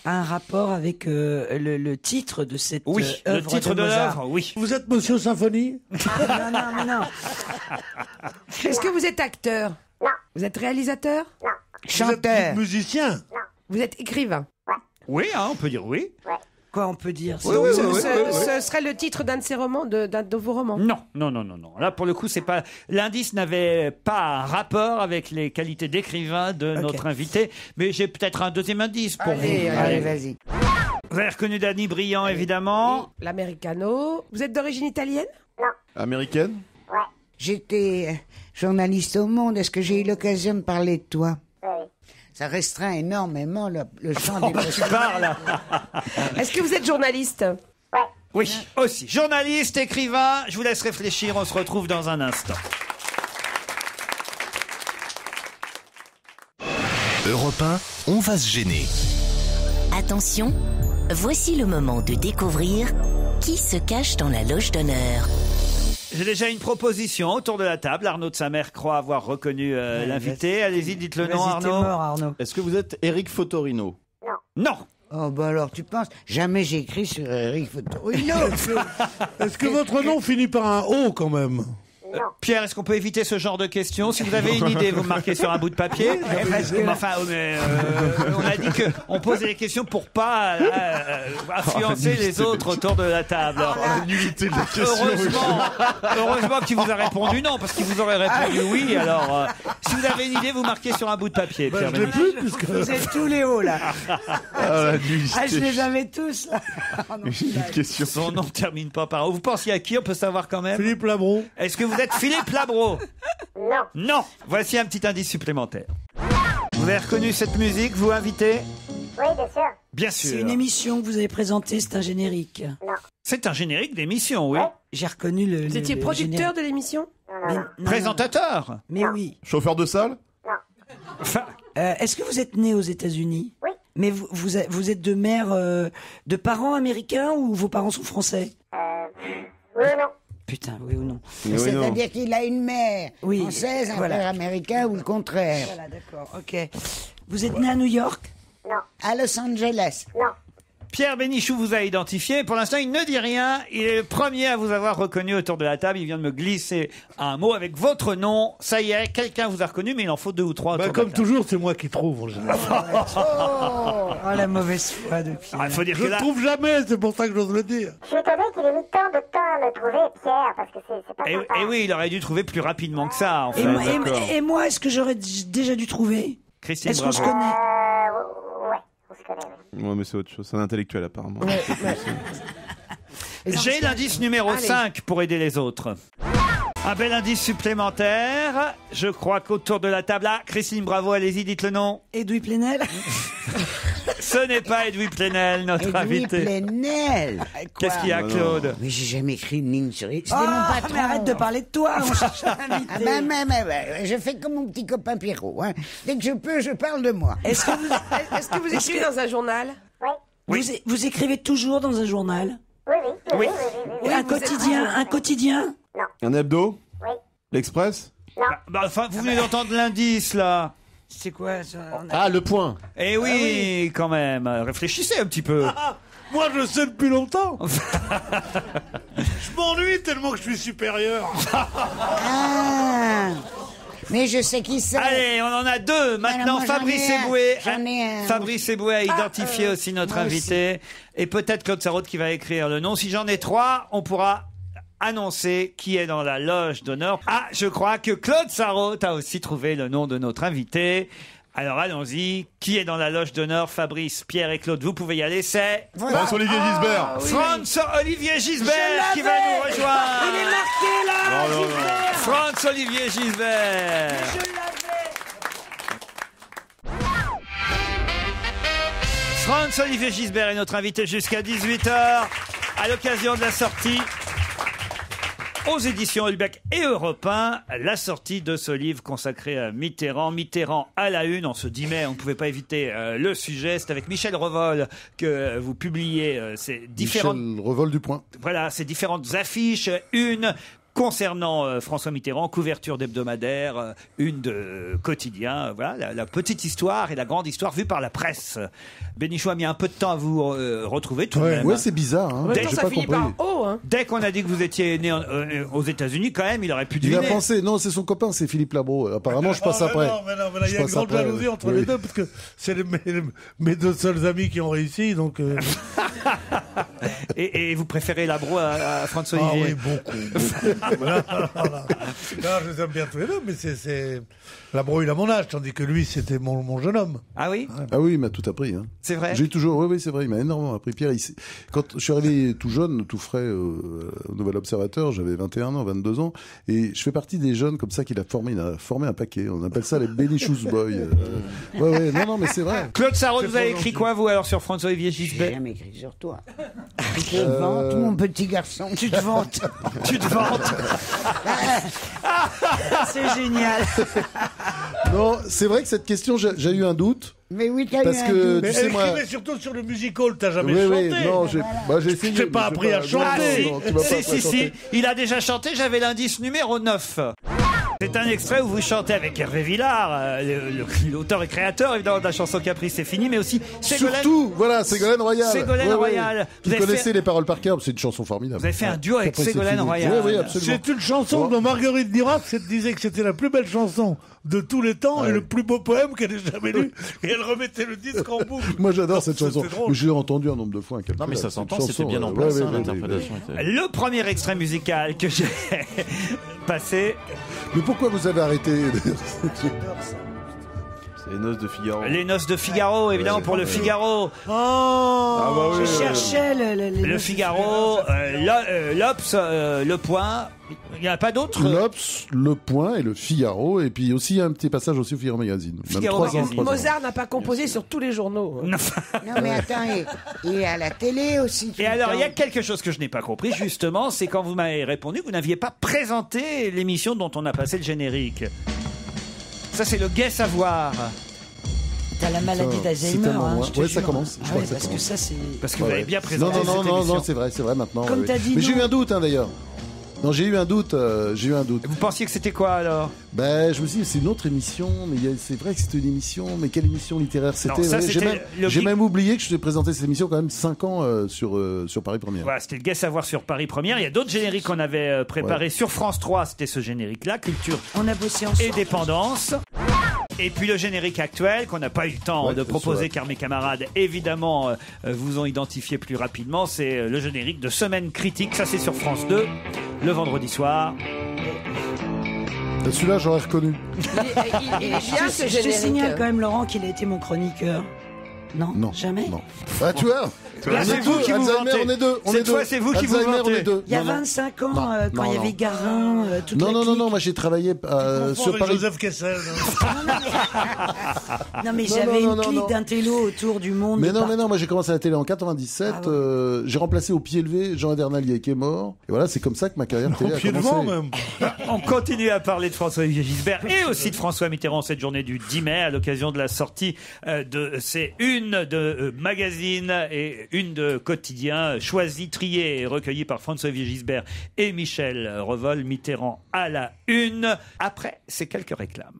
Speaker 12: un rapport avec le titre de cette
Speaker 3: Oui, le
Speaker 12: œuvre
Speaker 3: titre de
Speaker 12: Mozart?
Speaker 3: l'œuvre, oui.
Speaker 5: Vous êtes Monsieur Symphonie?
Speaker 12: Non, non.
Speaker 7: Est-ce que vous êtes acteur? Vous êtes réalisateur?
Speaker 4: Chanteur.
Speaker 5: Musicien?
Speaker 7: Vous êtes écrivain?
Speaker 3: Oui, hein, on peut dire oui.
Speaker 12: Quoi, on peut dire?
Speaker 3: Oui, oui, oui, oui,
Speaker 7: Ce serait le titre d'un de ces romans, d'un de vos romans?
Speaker 3: Non. Là, pour le coup, c'est pas. L'indice n'avait pas un rapport avec les qualités d'écrivain de notre invité, mais j'ai peut-être un deuxième indice pour
Speaker 4: Allez,
Speaker 3: vous.
Speaker 4: allez, vas-y.
Speaker 3: Vous avez reconnu Danny Briand, évidemment.
Speaker 7: L'Americano. Vous êtes d'origine italienne?
Speaker 6: Américaine?
Speaker 4: J'étais journaliste au Monde. Est-ce que j'ai eu l'occasion de parler de toi?
Speaker 10: Oui.
Speaker 4: Ça restreint énormément le champ
Speaker 3: Oh,
Speaker 4: des
Speaker 3: bah, tu
Speaker 4: possibles.
Speaker 3: parles.
Speaker 7: Est-ce que vous êtes journaliste?
Speaker 3: Oui, aussi. Journaliste, écrivain, je vous laisse réfléchir, on se retrouve dans un instant.
Speaker 2: Europe 1, on va se gêner.
Speaker 1: Attention, voici le moment de découvrir qui se cache dans la loge d'honneur.
Speaker 3: J'ai déjà une proposition autour de la table. Arnaud de Samer croit avoir reconnu l'invité. Allez-y, dites le nom,
Speaker 12: Vas-y, t'es
Speaker 3: Arnaud.
Speaker 12: mort, Arnaud.
Speaker 9: Est-ce que vous êtes Eric Fotorino?
Speaker 3: Non.
Speaker 4: Oh, bah alors, tu penses? Jamais j'ai écrit sur Eric Fotorino.
Speaker 5: Est-ce que votre nom finit par un O quand même?
Speaker 3: Pierre, est-ce qu'on peut éviter ce genre de questions? Si vous avez une idée, vous marquez sur un bout de papier. Enfin, on a dit qu'on posait les questions pour pas influencer les autres autour de la table.
Speaker 6: Nullité de la question.
Speaker 3: Heureusement qu'il vous a répondu non, parce qu'il vous aurait répondu oui. Alors, si vous avez une idée, vous marquez sur un bout de papier, Pierre.
Speaker 5: Je l'ai
Speaker 3: Bénichou.
Speaker 5: plus, puisque...
Speaker 12: Vous êtes tous les hauts, là.
Speaker 6: Ah, la nullité.
Speaker 12: Ah, je les avais tous, là.
Speaker 6: Une question.
Speaker 3: Son nom ne termine pas par O. Vous pensiez à qui? On peut savoir quand même.
Speaker 5: Philippe Labro.
Speaker 3: Est-ce que vous êtes Philippe Labro?
Speaker 10: Non.
Speaker 3: Non. Voici un petit indice supplémentaire. Vous avez reconnu cette musique, vous invité?
Speaker 10: Oui, bien sûr.
Speaker 3: Bien
Speaker 12: C'est
Speaker 3: sûr.
Speaker 12: une émission que vous avez présentée, c'est un générique.
Speaker 3: C'est un générique d'émission, oui.
Speaker 12: J'ai reconnu le.
Speaker 7: Vous étiez producteur de l'émission?
Speaker 3: Présentateur.
Speaker 12: Mais oui.
Speaker 6: Chauffeur de salle?
Speaker 3: Enfin,
Speaker 12: Est-ce que vous êtes né aux États-Unis?
Speaker 10: Oui.
Speaker 12: Mais vous êtes de mère, de parents américains ou vos parents sont français?
Speaker 10: Oui ou non?
Speaker 12: Putain, oui ou non?
Speaker 6: Oui, non.
Speaker 4: C'est-à-dire qu'il a une mère
Speaker 12: Oui,
Speaker 4: française, un
Speaker 12: voilà.
Speaker 4: père américain ou le contraire.
Speaker 12: Voilà, d'accord, ok. Vous êtes né à New York?
Speaker 10: Non.
Speaker 4: À Los Angeles.
Speaker 10: Non.
Speaker 3: Pierre Bénichou vous a identifié. Pour l'instant, il ne dit rien. Il est le premier à vous avoir reconnu autour de la table. Il vient de me glisser un mot avec votre nom. Ça y est, quelqu'un vous a reconnu, mais il en faut 2 ou 3.
Speaker 5: Comme toujours, c'est moi qui trouve en général.
Speaker 12: Oh, la mauvaise foi de Pierre.
Speaker 3: Faut dire
Speaker 5: Je
Speaker 3: que
Speaker 5: ne
Speaker 3: là,
Speaker 5: trouve jamais, c'est pour ça que j'ose le dire.
Speaker 10: Je suis étonné qu'il ait mis tant de temps à me trouver, Pierre, parce que c'est pas sympa.
Speaker 3: et oui, il aurait dû trouver plus rapidement que ça, en fait.
Speaker 12: Et moi, est-ce que j'aurais déjà dû trouver?
Speaker 3: Christine
Speaker 12: Est-ce qu'on se
Speaker 3: Bravo.
Speaker 12: connaît?
Speaker 10: Ouais, on se connaît, oui.
Speaker 6: Ouais, mais c'est autre chose. C'est un intellectuel, apparemment.
Speaker 3: J'ai l'indice numéro 5 pour aider les autres. Un bel indice supplémentaire. Je crois qu'autour de la table, Christine Bravo, allez-y, dites le nom.
Speaker 12: Edoui Plenel.
Speaker 3: Ce n'est pas Edoui Plenel, notre
Speaker 4: Edoui
Speaker 3: invité.
Speaker 4: Plenel.
Speaker 3: Qu'est-ce qu'il y a, Claude?
Speaker 4: Mais j'ai jamais écrit une ligne sur... C'était mon
Speaker 12: Ah,
Speaker 4: patron.
Speaker 12: mais arrête de parler de toi. On cherche un invité.
Speaker 4: Je fais comme mon petit copain Pierrot. Hein. Dès que je peux, je parle de moi.
Speaker 7: Est-ce que vous écrivez dans un journal?
Speaker 12: Vous écrivez toujours dans un journal?
Speaker 10: Oui.
Speaker 12: Un quotidien?
Speaker 6: Un hebdo?
Speaker 10: Oui.
Speaker 6: L'Express?
Speaker 3: Enfin, vous venez d'entendre l'indice, là.
Speaker 12: C'est quoi ça?
Speaker 9: Ah, Le Point.
Speaker 3: Eh oui, quand même. Réfléchissez un petit peu.
Speaker 5: Moi, je sais depuis longtemps. Je m'ennuie tellement que je suis supérieur.
Speaker 4: Ah, mais je sais qui c'est.
Speaker 3: Allez, on en a 2. Maintenant,
Speaker 4: moi, j'en
Speaker 3: Fabrice
Speaker 4: ai un.
Speaker 3: Eboué.
Speaker 4: J'en ai un.
Speaker 3: Fabrice Eboué a identifié aussi notre
Speaker 4: moi
Speaker 3: invité. Et peut-être Claude Sarraute qui va écrire le nom. Si j'en ai 3, on pourra annoncer qui est dans la loge d'honneur. Ah, je crois que Claude Sarraute a aussi trouvé le nom de notre invité. Alors allons-y. Qui est dans la loge d'honneur? Fabrice, Pierre et Claude, vous pouvez y aller. C'est
Speaker 6: François-Olivier Gisbert.
Speaker 3: François-Olivier Gisbert qui va nous rejoindre.
Speaker 12: Il est marqué là,
Speaker 6: Non, non, non.
Speaker 12: Gisbert.
Speaker 3: François-Olivier Gisbert.
Speaker 12: Je l'avais.
Speaker 3: François-Olivier Gisbert est notre invité jusqu'à 18h à l'occasion de la sortie aux éditions Ulbeck et Europe 1, la sortie de ce livre consacré à Mitterrand. Mitterrand à la une, en ce 10 mai, on ne pouvait pas éviter le sujet. C'est avec Michel Revol que vous publiez ces différentes...
Speaker 13: Michel Revol du Point.
Speaker 3: Voilà, ces différentes affiches. Une concernant François Mitterrand, couverture d'hebdomadaire, une de quotidien. Voilà, la petite histoire et la grande histoire vue par la presse. Bénichou a mis un peu de temps à vous retrouver tout de même.
Speaker 13: Ouais, c'est bizarre. Hein.
Speaker 3: Dès,
Speaker 13: J'ai pas compris.
Speaker 3: Dès qu'on a dit que vous étiez né aux États-Unis, quand même, il aurait pu
Speaker 13: Il
Speaker 3: deviner.
Speaker 13: a pensé, non, c'est son copain, c'est Philippe Labro. Apparemment, je passe après.
Speaker 5: Non, mais là, il y a une grande jalousie entre les deux, parce que c'est mes 2 seuls amis qui ont réussi, donc...
Speaker 3: et vous préférez Labro à François-Olivier?
Speaker 5: Ah oui, beaucoup. Voilà. Non, je les aime bien tous les deux, mais c'est... Labro, il a mon âge, tandis que lui, c'était mon jeune homme.
Speaker 3: Ah oui?
Speaker 13: Ah oui, il m'a tout appris. Hein.
Speaker 3: C'est vrai?
Speaker 13: J'ai toujours, oui, c'est vrai, il m'a énormément appris. Pierre, quand je suis arrivé tout jeune, tout frais au Nouvel Observateur, j'avais 21 ans, 22 ans, et je fais partie des jeunes comme ça qu'il a formé. Il a formé un paquet. On appelle ça les Bénichous Boys. Ouais, non, mais c'est vrai.
Speaker 3: Claude Sarraute, vous avez écrit quoi, vous, alors, sur François-Olivier Gisbert?
Speaker 4: J'ai jamais écrit sur toi. Tu te vantes, mon petit garçon. Tu te vantes.
Speaker 3: Tu te vantes.
Speaker 12: C'est génial.
Speaker 13: Non, c'est vrai que cette question, j'ai eu un doute.
Speaker 4: Mais oui, t'as eu
Speaker 13: Parce
Speaker 4: un
Speaker 13: que,
Speaker 4: doute.
Speaker 5: Mais
Speaker 13: tu sais,
Speaker 5: elle
Speaker 13: moi...
Speaker 5: écrivait surtout sur le musical, t'as jamais
Speaker 13: Oui,
Speaker 5: chanté.
Speaker 13: non, j'ai essayé.
Speaker 5: J'ai pas appris à chanter.
Speaker 13: Non, tu m'as pas appris à
Speaker 3: Si,
Speaker 13: chanter.
Speaker 3: il a déjà chanté, j'avais l'indice numéro 9. C'est un extrait où vous chantez avec Hervé Villard, l'auteur et créateur évidemment de la chanson Caprice c'est fini, mais aussi Ségolène.
Speaker 13: Surtout, voilà, Ségolène Royal.
Speaker 3: Ségolène Royal.
Speaker 13: Vous
Speaker 3: Vous avez
Speaker 13: connaissez
Speaker 3: fait-
Speaker 13: les paroles par cœur, c'est une chanson formidable.
Speaker 3: Vous avez fait un duo avec
Speaker 13: Caprice, c'est
Speaker 3: Ségolène
Speaker 13: fini.
Speaker 3: Royal.
Speaker 13: Oui, absolument.
Speaker 5: C'est une chanson dont Marguerite Duras disait que c'était la plus belle chanson de tous les temps et le plus beau poème qu'elle ait jamais lu. Et elle remettait le disque en boucle.
Speaker 13: Moi, j'adore cette chanson.
Speaker 5: drôle.
Speaker 13: Mais je l'ai entendue un nombre de fois.
Speaker 9: Non, mais ça s'entend, c'était bien en place, l'interprétation.
Speaker 3: Le premier extrait musical que j'ai passé.
Speaker 13: Mais pourquoi vous avez arrêté
Speaker 6: C'est les noces de Figaro.
Speaker 3: Les noces de Figaro, évidemment, pour le Figaro.
Speaker 12: Oh, je cherchais
Speaker 3: le Figaro, l'Obs, le Point. Il n'y en a pas d'autres?
Speaker 13: L'Obs, le Point et le Figaro. Et puis aussi un petit passage aussi au Figaro Magazine.
Speaker 3: Figaro Magazine.
Speaker 7: Mozart n'a pas composé sur tous les journaux.
Speaker 4: Non, mais attends, et à la télé aussi.
Speaker 3: Et alors, il y a quelque chose que je n'ai pas compris, justement, c'est quand vous m'avez répondu que vous n'aviez pas présenté l'émission dont on a passé le générique. Ça, c'est le Gai Savoir.
Speaker 12: T'as la maladie d'Alzheimer.
Speaker 13: tellement
Speaker 12: Hein,
Speaker 13: loin.
Speaker 12: je te
Speaker 13: Ouais, ça
Speaker 12: jure.
Speaker 13: commence. Je
Speaker 12: Ah
Speaker 13: crois
Speaker 12: ouais,
Speaker 13: que ça
Speaker 12: parce que
Speaker 13: commence.
Speaker 12: ça, c'est.
Speaker 3: Parce que vous avez bien présenté
Speaker 13: Non,
Speaker 3: cette émission.
Speaker 13: c'est vrai maintenant.
Speaker 12: Comme
Speaker 13: ouais.
Speaker 12: t'as dit
Speaker 13: Mais j'ai
Speaker 12: non.
Speaker 13: eu un doute, hein, d'ailleurs. Non, j'ai eu un doute.
Speaker 3: Vous pensiez que c'était quoi alors?
Speaker 13: Ben, je me suis dit, c'est une autre émission, mais c'est vrai que c'était une émission, mais quelle émission littéraire c'était?
Speaker 3: Non, ça,
Speaker 13: Ouais,
Speaker 3: c'était
Speaker 13: j'ai même oublié que je t'ai présenté cette émission quand même 5 ans sur Paris Première.
Speaker 3: Voilà, c'était le Gai Savoir sur Paris Première. Il y a d'autres génériques qu'on avait préparés sur France 3. C'était ce générique-là, Culture
Speaker 12: On a bossé ensemble.
Speaker 3: et Dépendance. Et puis le générique actuel qu'on n'a pas eu le temps de proposer car mes camarades évidemment vous ont identifié plus rapidement, c'est le générique de Semaine Critique. Ça c'est sur France 2 le vendredi soir.
Speaker 13: Celui-là j'aurais reconnu.
Speaker 7: Il est bien ce
Speaker 12: Je te signale
Speaker 7: générique.
Speaker 12: quand même, Laurent, qu'il a été mon chroniqueur. Non, jamais.
Speaker 13: Non. Ah, tu vois,
Speaker 3: Là, c'est vous qui vous
Speaker 13: Alzheimer,
Speaker 3: vantez.
Speaker 13: on est deux.
Speaker 3: Cette fois, c'est vous qui vous
Speaker 13: Alzheimer,
Speaker 3: vantez.
Speaker 13: on est deux.
Speaker 12: Il y a
Speaker 13: Non, non.
Speaker 12: 25 ans,
Speaker 13: Non,
Speaker 12: quand il y
Speaker 13: non,
Speaker 12: avait
Speaker 13: non.
Speaker 12: Garin, toute la
Speaker 13: Non,
Speaker 12: clique.
Speaker 13: moi j'ai travaillé sur
Speaker 5: Avec
Speaker 13: Paris.
Speaker 5: Joseph Kessel.
Speaker 12: Non, mais
Speaker 13: Non,
Speaker 12: j'avais
Speaker 13: non,
Speaker 12: une
Speaker 13: non,
Speaker 12: clique
Speaker 13: non.
Speaker 12: d'intello autour du monde.
Speaker 13: Mais
Speaker 12: de
Speaker 13: non,
Speaker 12: partout.
Speaker 13: moi j'ai commencé à la télé en 97. J'ai remplacé au pied levé Jean Adernalier qui est mort. Et voilà, c'est comme ça que ma carrière télé a
Speaker 5: Pied
Speaker 13: commencé.
Speaker 5: devant même.
Speaker 3: On continue à parler de François Gisbert et aussi de François Mitterrand cette journée du 10 mai à l'occasion de la sortie de ces unes de magazines et une de quotidien choisies, triées et recueillies par François Gisbert et Michel Revol. Mitterrand à la une. Après ces quelques réclames.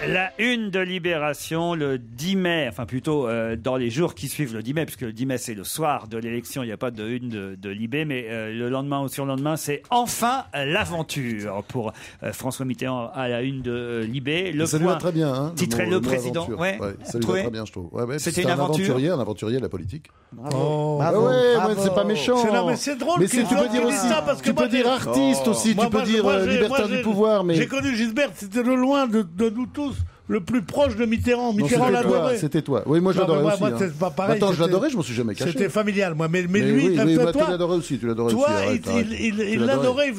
Speaker 3: La une de Libération le 10 mai, enfin plutôt dans les jours qui suivent le 10 mai, puisque le 10 mai c'est le soir de l'élection, il n'y a pas de une de Libé, mais le lendemain ou surlendemain c'est enfin l'aventure pour François Mitterrand à la une de Libé. Le
Speaker 13: Ça lui va
Speaker 3: Point
Speaker 13: très bien. Hein,
Speaker 3: titrait
Speaker 13: mot
Speaker 3: le président.
Speaker 13: aventure.
Speaker 3: Ouais,
Speaker 13: ça lui va très bien, je trouve. Ouais,
Speaker 3: C'était
Speaker 13: c'est
Speaker 3: une aventure.
Speaker 13: un aventurier de la politique.
Speaker 5: Bravo.
Speaker 13: Bravo, c'est pas méchant.
Speaker 5: Mais c'est drôle.
Speaker 13: Mais
Speaker 5: que
Speaker 13: tu peux dire
Speaker 5: dises
Speaker 13: aussi,
Speaker 5: ça parce que
Speaker 13: tu peux dire artiste aussi, tu peux dire libertaire du pouvoir, mais
Speaker 5: j'ai connu Gisbert, c'était de loin de nous tous le plus proche de Mitterrand. Mitterrand l'adorait.
Speaker 13: C'était toi. Oui, moi je l'adorais aussi.
Speaker 5: Moi, c'est pas pareil.
Speaker 13: Attends, je l'adorais, je m'en suis jamais caché.
Speaker 5: C'était familial, moi. Mais lui,
Speaker 13: oui,
Speaker 5: toi,
Speaker 13: tu l'adorais aussi. Tu l'adorais
Speaker 5: toi,
Speaker 13: aussi.
Speaker 5: il l'adorait.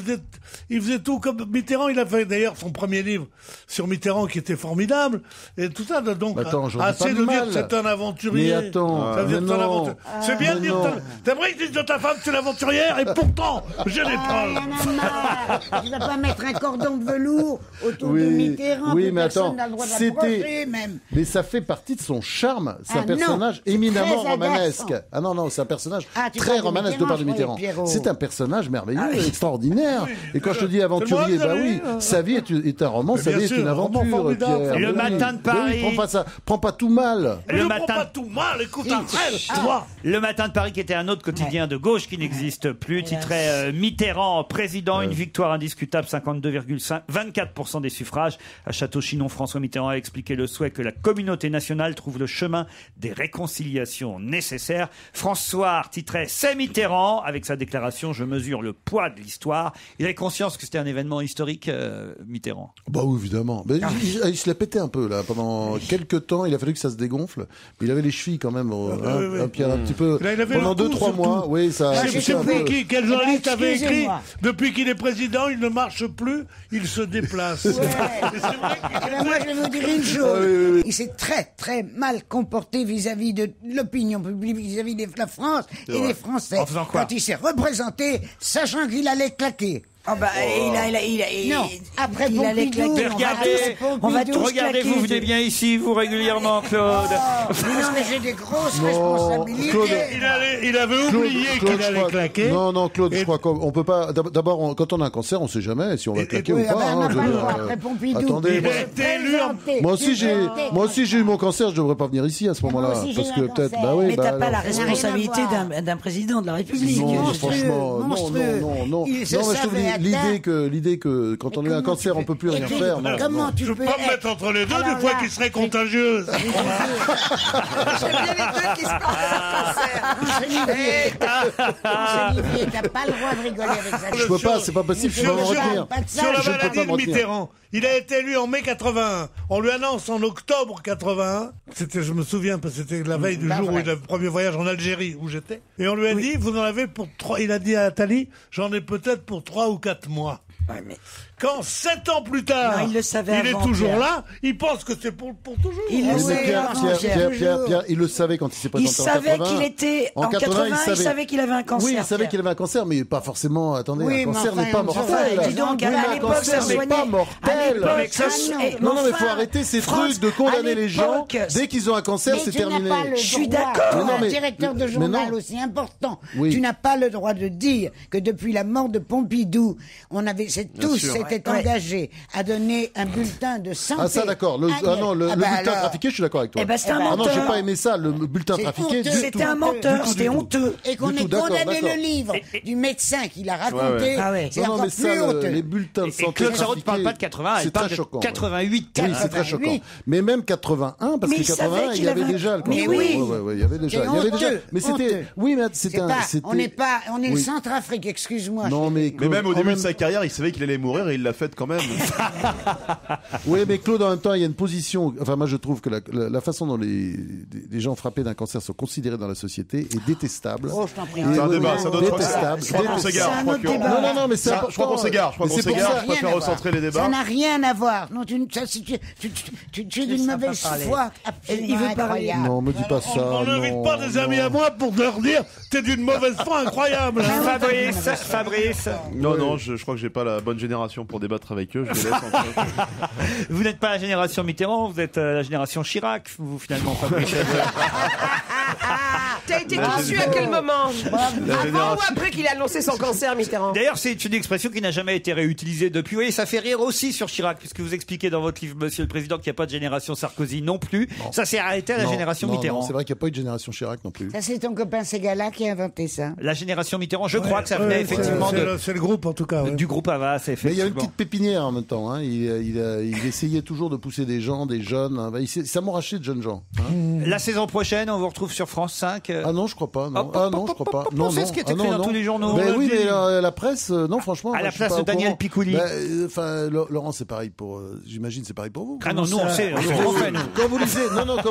Speaker 5: Il faisait tout comme Mitterrand. Il a fait d'ailleurs son premier livre sur Mitterrand qui était formidable et tout ça. Donc,
Speaker 13: attends, j'en dis
Speaker 5: assez
Speaker 13: pas
Speaker 5: de
Speaker 13: mal.
Speaker 5: dire c'est un aventurier.
Speaker 13: Mais attends,
Speaker 5: ça veut dire
Speaker 13: mais
Speaker 5: c'est un
Speaker 13: non.
Speaker 5: aventurier. C'est bien de dire. T'aimerais que tu dises de ta femme c'est l'aventurière et pourtant je n'ai pas.
Speaker 4: Tu vas pas mettre un cordon de velours autour de Mitterrand.
Speaker 13: Oui,
Speaker 4: que
Speaker 13: mais
Speaker 4: personne
Speaker 13: attends,
Speaker 4: n'a le droit d'approcher, même.
Speaker 13: Mais ça fait partie de son charme. C'est
Speaker 4: Ah
Speaker 13: un personnage
Speaker 4: non, c'est
Speaker 13: éminemment
Speaker 4: très
Speaker 13: romanesque.
Speaker 4: agaçant.
Speaker 13: Ah non, c'est un personnage
Speaker 4: tu
Speaker 13: très
Speaker 4: parles de
Speaker 13: romanesque de
Speaker 4: Mitterrand,
Speaker 13: part de
Speaker 4: je
Speaker 13: Mitterrand.
Speaker 4: croyais, Pierrot.
Speaker 13: C'est un personnage merveilleux, extraordinaire. Et quand je te dis aventurier,
Speaker 5: C'est moi,
Speaker 13: bah
Speaker 5: vous
Speaker 13: oui,
Speaker 5: avez,
Speaker 13: sa vie est un roman,
Speaker 5: Mais
Speaker 13: sa
Speaker 5: bien
Speaker 13: vie est
Speaker 5: sûr,
Speaker 13: une
Speaker 5: un roman
Speaker 13: aventure,
Speaker 5: formidable.
Speaker 13: Pierre.
Speaker 3: Le
Speaker 13: Oui,
Speaker 3: matin de
Speaker 13: oui,
Speaker 3: Paris.
Speaker 13: prends pas tout mal.
Speaker 5: Mais je prends pas tout mal. Écoute, arrête, toi.
Speaker 3: Le Matin de Paris, qui était un autre quotidien de gauche qui n'existe plus, titrait Mitterrand, président, une victoire indiscutable, 52,24% des suffrages. À Château-Chinon, François Mitterrand a expliqué le souhait que la communauté nationale trouve le chemin des réconciliations nécessaires. François titrait C'est Mitterrand, avec sa déclaration Je mesure le poids de l'histoire. Il avait conscience que c'était un événement historique, Mitterrand.
Speaker 13: Bah oui, évidemment. Mais il se l'a pété un peu là pendant quelques temps. Il a fallu que ça se dégonfle. Mais il avait les chevilles quand même, Pierre, un petit peu.
Speaker 5: Il avait
Speaker 13: Pendant
Speaker 5: le
Speaker 13: 2-3
Speaker 5: cou,
Speaker 13: mois,
Speaker 5: surtout.
Speaker 13: oui, ça.
Speaker 5: Je sais plus quel journaliste avait écrit
Speaker 4: excusez-moi.
Speaker 5: depuis qu'il est président, il ne marche plus, il se déplace.
Speaker 4: Eh ben, moi, je vais vous dire une chose. Il s'est très, très mal comporté vis-à-vis de l'opinion publique, vis-à-vis de la France et des Français.
Speaker 3: En faisant quoi?
Speaker 4: Quand il s'est représenté, sachant qu'il allait claquer.
Speaker 12: Oh bah, il
Speaker 4: Non, après
Speaker 12: il allait
Speaker 4: Pompidou,
Speaker 12: claquer.
Speaker 4: on va tous
Speaker 3: Regardez,
Speaker 4: claquer.
Speaker 3: vous venez bien ici, vous régulièrement, Claude.
Speaker 4: Non, mais j'ai des grosses responsabilités.
Speaker 13: Claude,
Speaker 5: Il avait oublié qu'il allait claquer.
Speaker 13: Non, Claude, je crois qu'on peut pas. D'abord, quand on a un cancer, on sait jamais si on va claquer
Speaker 4: Oui,
Speaker 13: ou pas.
Speaker 4: ben, on n'a
Speaker 13: je
Speaker 4: pas
Speaker 13: veux
Speaker 4: le
Speaker 13: dire,
Speaker 4: droit. Après Pompidou,
Speaker 13: attendez,
Speaker 5: Il a été élu en-
Speaker 13: moi aussi j'ai eu mon cancer, je devrais pas venir ici à ce moment-là,
Speaker 4: aussi, j'ai
Speaker 13: parce
Speaker 4: eu
Speaker 13: que
Speaker 4: un
Speaker 13: peut-être,
Speaker 4: cancer.
Speaker 13: bah oui,
Speaker 12: Mais t'as pas
Speaker 13: non.
Speaker 12: la responsabilité d'un président de la République.
Speaker 13: Non,
Speaker 4: monstrueux,
Speaker 13: franchement,
Speaker 4: monstrueux.
Speaker 13: non.
Speaker 4: Il se
Speaker 13: Non, mais je trouve
Speaker 4: savait
Speaker 13: l'idée que quand on a eu un cancer, on peut plus rien faire. Non,
Speaker 4: Comment
Speaker 13: non.
Speaker 4: tu
Speaker 5: Je
Speaker 4: peux
Speaker 5: peux pas me mettre entre les deux
Speaker 4: Alors
Speaker 5: des fois
Speaker 4: là,
Speaker 5: qui serait contagieuse.
Speaker 7: J'aime bien les deux qui se parlent
Speaker 4: Olivier, t'as pas le droit de rigoler avec ça.
Speaker 13: Je peux pas, c'est pas possible, je peux m'en retenir.
Speaker 4: Pas de ça.
Speaker 5: Sur la
Speaker 13: Je ne peux
Speaker 5: maladie
Speaker 13: pas
Speaker 5: de
Speaker 13: me retenir.
Speaker 5: Mitterrand, il a été élu en mai 81. On lui annonce en octobre 81. C'était, je me souviens, parce que c'était la veille du jour où il a le premier voyage en Algérie où j'étais. Et on lui a dit, vous en avez pour 3. Il a dit à Attali, j'en ai peut-être pour 3 ou 4 mois.
Speaker 12: Ouais, mais
Speaker 5: quand 7 ans plus tard,
Speaker 12: Non, il le savait
Speaker 5: il est
Speaker 12: avant,
Speaker 5: toujours
Speaker 12: Pierre.
Speaker 5: là, il pense que c'est pour toujours.
Speaker 12: Il le
Speaker 13: Oui, mais
Speaker 12: sait
Speaker 13: Pierre,
Speaker 12: avant,
Speaker 13: Pierre, il le savait quand il s'est
Speaker 12: Il
Speaker 13: présenté en
Speaker 12: savait
Speaker 13: 80.
Speaker 12: qu'il était en 80, il savait qu'il avait un cancer.
Speaker 13: Oui, il savait qu'il avait un cancer, mais pas forcément. Attendez,
Speaker 12: Oui,
Speaker 13: un
Speaker 12: mais
Speaker 13: cancer
Speaker 12: enfin,
Speaker 13: n'est pas
Speaker 12: on se
Speaker 13: mortel.
Speaker 12: fait, dis donc,
Speaker 13: Oui,
Speaker 12: à
Speaker 13: mais un
Speaker 12: l'époque,
Speaker 13: cancer
Speaker 12: ça
Speaker 13: n'est
Speaker 12: soignait.
Speaker 13: pas
Speaker 12: À
Speaker 13: mortel.
Speaker 12: l'époque,
Speaker 13: Non, mais il faut
Speaker 12: enfin,
Speaker 13: arrêter ces
Speaker 12: France,
Speaker 13: trucs de condamner
Speaker 12: à
Speaker 13: les gens.
Speaker 12: l'époque,
Speaker 13: Dès qu'ils ont un cancer,
Speaker 4: Mais
Speaker 13: c'est
Speaker 4: tu n'as
Speaker 13: terminé.
Speaker 4: pas le
Speaker 12: Je suis
Speaker 4: droit.
Speaker 12: d'accord.
Speaker 4: Tu es
Speaker 13: Non,
Speaker 4: un
Speaker 13: mais-
Speaker 4: directeur de
Speaker 13: mais
Speaker 4: journal
Speaker 13: non.
Speaker 4: aussi important.
Speaker 13: Oui.
Speaker 4: Tu n'as pas le droit de dire que depuis la mort de Pompidou, tous
Speaker 13: sûr.
Speaker 4: s'étaient
Speaker 12: Ouais.
Speaker 4: engagés à donner un bulletin de santé.
Speaker 13: Ah ça d'accord.
Speaker 4: annuel.
Speaker 13: Le
Speaker 4: Ah bah
Speaker 13: bulletin
Speaker 4: alors.
Speaker 13: trafiqué, je suis d'accord avec toi.
Speaker 12: Eh ben, c'est un
Speaker 13: Ah non,
Speaker 12: menteur.
Speaker 13: j'ai pas aimé ça, le bulletin
Speaker 4: C'est
Speaker 13: trafiqué.
Speaker 4: honteux.
Speaker 13: du
Speaker 12: C'était
Speaker 13: tout.
Speaker 12: un menteur,
Speaker 13: Du tout,
Speaker 12: c'était
Speaker 13: du tout.
Speaker 12: honteux.
Speaker 4: Et qu'on
Speaker 13: Du
Speaker 4: ait
Speaker 13: tout, d'accord,
Speaker 4: condamné
Speaker 13: d'accord.
Speaker 4: le livre du médecin qui l'a raconté,
Speaker 6: ouais.
Speaker 12: Ah ouais.
Speaker 4: c'est
Speaker 13: Non,
Speaker 4: encore
Speaker 13: mais ça,
Speaker 4: plus honteux.
Speaker 13: les bulletins de
Speaker 3: Et
Speaker 13: santé
Speaker 3: Claude Sarraute ne parle
Speaker 13: trafiqués,
Speaker 3: pas de 80, elle
Speaker 13: c'est
Speaker 3: parle
Speaker 13: très
Speaker 3: de
Speaker 13: choquant.
Speaker 3: 88.
Speaker 13: Oui, c'est très choquant.
Speaker 4: 88.
Speaker 13: Mais même 81, parce
Speaker 12: Mais
Speaker 13: que
Speaker 12: il savait
Speaker 13: 80, il
Speaker 12: qu'il
Speaker 13: y avait
Speaker 12: avait-
Speaker 13: déjà le
Speaker 12: Mais
Speaker 13: cancer.
Speaker 12: oui.
Speaker 13: Ouais, il y avait déjà.
Speaker 4: C'est
Speaker 13: Il y avait déjà.
Speaker 4: honteux,
Speaker 13: Mais c'était.
Speaker 4: honteux.
Speaker 13: Oui, mais
Speaker 4: C'est
Speaker 13: c'était.
Speaker 4: pas,
Speaker 13: c'était-
Speaker 4: on est
Speaker 13: Oui.
Speaker 4: Centrafrique, excuse-moi.
Speaker 13: Non, mais
Speaker 6: Mais même au
Speaker 13: en
Speaker 6: début
Speaker 13: même-
Speaker 6: de sa carrière, il savait qu'il allait mourir et il l'a fait quand même.
Speaker 13: Oui, mais Claude, en même temps, il y a une position. Enfin, moi, je trouve que la façon dont les gens frappés d'un cancer sont considérés dans la société est détestable.
Speaker 4: Oh, je t'en prie.
Speaker 13: Et
Speaker 6: C'est un
Speaker 13: oui,
Speaker 6: débat,
Speaker 13: oui,
Speaker 6: c'est un autre-
Speaker 13: détestable.
Speaker 6: je crois qu'on s'égare.
Speaker 12: C'est un
Speaker 6: Je crois
Speaker 12: autre
Speaker 6: que-
Speaker 12: débat.
Speaker 13: Non, mais c'est
Speaker 6: Je
Speaker 13: important.
Speaker 6: crois qu'on s'égare. Je crois
Speaker 13: Mais
Speaker 6: qu'on
Speaker 13: c'est pour
Speaker 6: s'égare.
Speaker 13: ça.
Speaker 6: Je préfère
Speaker 4: Rien à voir.
Speaker 6: recentrer les débats.
Speaker 4: Ça n'a rien à voir. Non, tu es d'une
Speaker 12: Ça va
Speaker 4: mauvaise
Speaker 12: pas parler.
Speaker 4: foi.
Speaker 12: Il veut parler.
Speaker 13: Non, me dis pas ça.
Speaker 5: On n'invite
Speaker 13: non,
Speaker 5: pas des amis
Speaker 13: non.
Speaker 5: à moi pour leur dire t'es d'une mauvaise foi incroyable.
Speaker 3: Fabrice.
Speaker 6: Non, je crois que j'ai pas la bonne génération pour débattre avec eux. Je les laisse en paix.
Speaker 3: Vous n'êtes pas la génération Mitterrand, vous êtes la génération Chirac, vous finalement, Fabrice.
Speaker 7: T'as été
Speaker 6: La
Speaker 7: conçu à
Speaker 6: génération-
Speaker 7: quel moment Avant
Speaker 6: génération-
Speaker 7: ou après qu'il a annoncé son cancer, Mitterrand?
Speaker 3: D'ailleurs, c'est une expression qui n'a jamais été réutilisée depuis. Oui, ça fait rire aussi sur Chirac, puisque vous expliquez dans votre livre, Monsieur le Président, qu'il n'y a pas de génération Sarkozy non plus. Ça s'est arrêté à la
Speaker 13: Non,
Speaker 3: génération
Speaker 13: non,
Speaker 3: Mitterrand.
Speaker 13: non, c'est vrai qu'il n'y a pas eu de génération Chirac non plus.
Speaker 4: Ça, c'est ton copain Ségala qui a inventé ça.
Speaker 3: La génération Mitterrand, je crois que ça venait effectivement
Speaker 5: C'est le groupe en tout cas. ouais.
Speaker 3: du groupe Havas,
Speaker 13: Mais il y a une
Speaker 3: effectivement.
Speaker 13: petite pépinière en même temps. Hein. Il essayait toujours de pousser des gens, des jeunes. Hein. Il s'amourachait de jeunes gens. Hein.
Speaker 3: La saison prochaine, on vous retrouve sur France 5.
Speaker 13: Ah non, je crois pas. Non.
Speaker 3: Hop,
Speaker 13: Ah
Speaker 3: hop,
Speaker 13: non,
Speaker 3: hop,
Speaker 13: je crois
Speaker 3: hop,
Speaker 13: pas.
Speaker 3: hop,
Speaker 13: Non,
Speaker 3: c'est
Speaker 13: non.
Speaker 3: ce qui était
Speaker 13: Ah
Speaker 3: écrit
Speaker 13: non,
Speaker 3: dans
Speaker 13: non.
Speaker 3: tous les journaux.
Speaker 13: Ben
Speaker 3: On
Speaker 13: oui,
Speaker 3: l'a dit.
Speaker 13: mais la presse, non, franchement.
Speaker 3: À
Speaker 13: moi,
Speaker 3: la
Speaker 13: je suis
Speaker 3: place
Speaker 13: pas
Speaker 3: de
Speaker 13: au
Speaker 3: Daniel
Speaker 13: courant.
Speaker 3: Picouli.
Speaker 13: Ben, enfin, Laurent, c'est pareil pour. J'imagine, c'est pareil pour vous.
Speaker 3: Ah non, nous on sait, on se refait, nous.
Speaker 13: Quand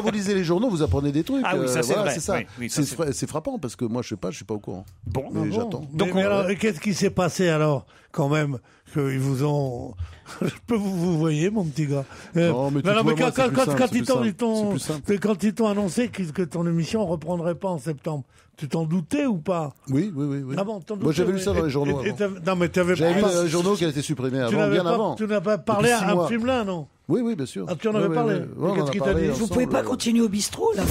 Speaker 13: vous lisez les journaux, vous apprenez des trucs.
Speaker 3: Ah oui, ça, c'est
Speaker 13: voilà,
Speaker 3: vrai.
Speaker 13: c'est ça.
Speaker 3: Oui, oui, ça,
Speaker 13: C'est frappant parce que moi, je sais pas, je suis pas au courant.
Speaker 3: Bon,
Speaker 13: mais j'attends.
Speaker 5: Mais alors, qu'est-ce qui s'est passé alors, quand même, qu'ils vous ont... Je peux vous voyez, mon petit gars.
Speaker 13: Non, mais tutoie-moi,
Speaker 5: quand
Speaker 13: c'est plus simple,
Speaker 5: quand
Speaker 13: c'est plus simple, c'est plus simple.
Speaker 5: quand ils t'ont annoncé que ton émission reprendrait pas en septembre, tu t'en doutais ou pas?
Speaker 13: Oui.
Speaker 5: Ah bon, t'en
Speaker 13: Moi,
Speaker 5: doutais,
Speaker 13: j'avais lu ça dans les journaux. avant.
Speaker 5: Non, mais t'avais
Speaker 13: J'avais vu
Speaker 5: pas...
Speaker 13: dans les journaux qu'elle était supprimée
Speaker 5: Tu
Speaker 13: avant,
Speaker 5: n'avais
Speaker 13: bien
Speaker 5: pas-
Speaker 13: avant.
Speaker 5: Tu n'as pas parlé
Speaker 13: Depuis 6
Speaker 5: à
Speaker 13: mois.
Speaker 5: un film là, non?
Speaker 13: Oui, bien sûr.
Speaker 5: Ah, tu en avais parlé.
Speaker 13: Ouais, on
Speaker 5: Qu'est-ce
Speaker 13: en a
Speaker 5: qu'il t'a
Speaker 13: parlé
Speaker 5: dit?
Speaker 12: Vous
Speaker 13: ensemble.
Speaker 12: pouvez pas continuer au bistrot, là.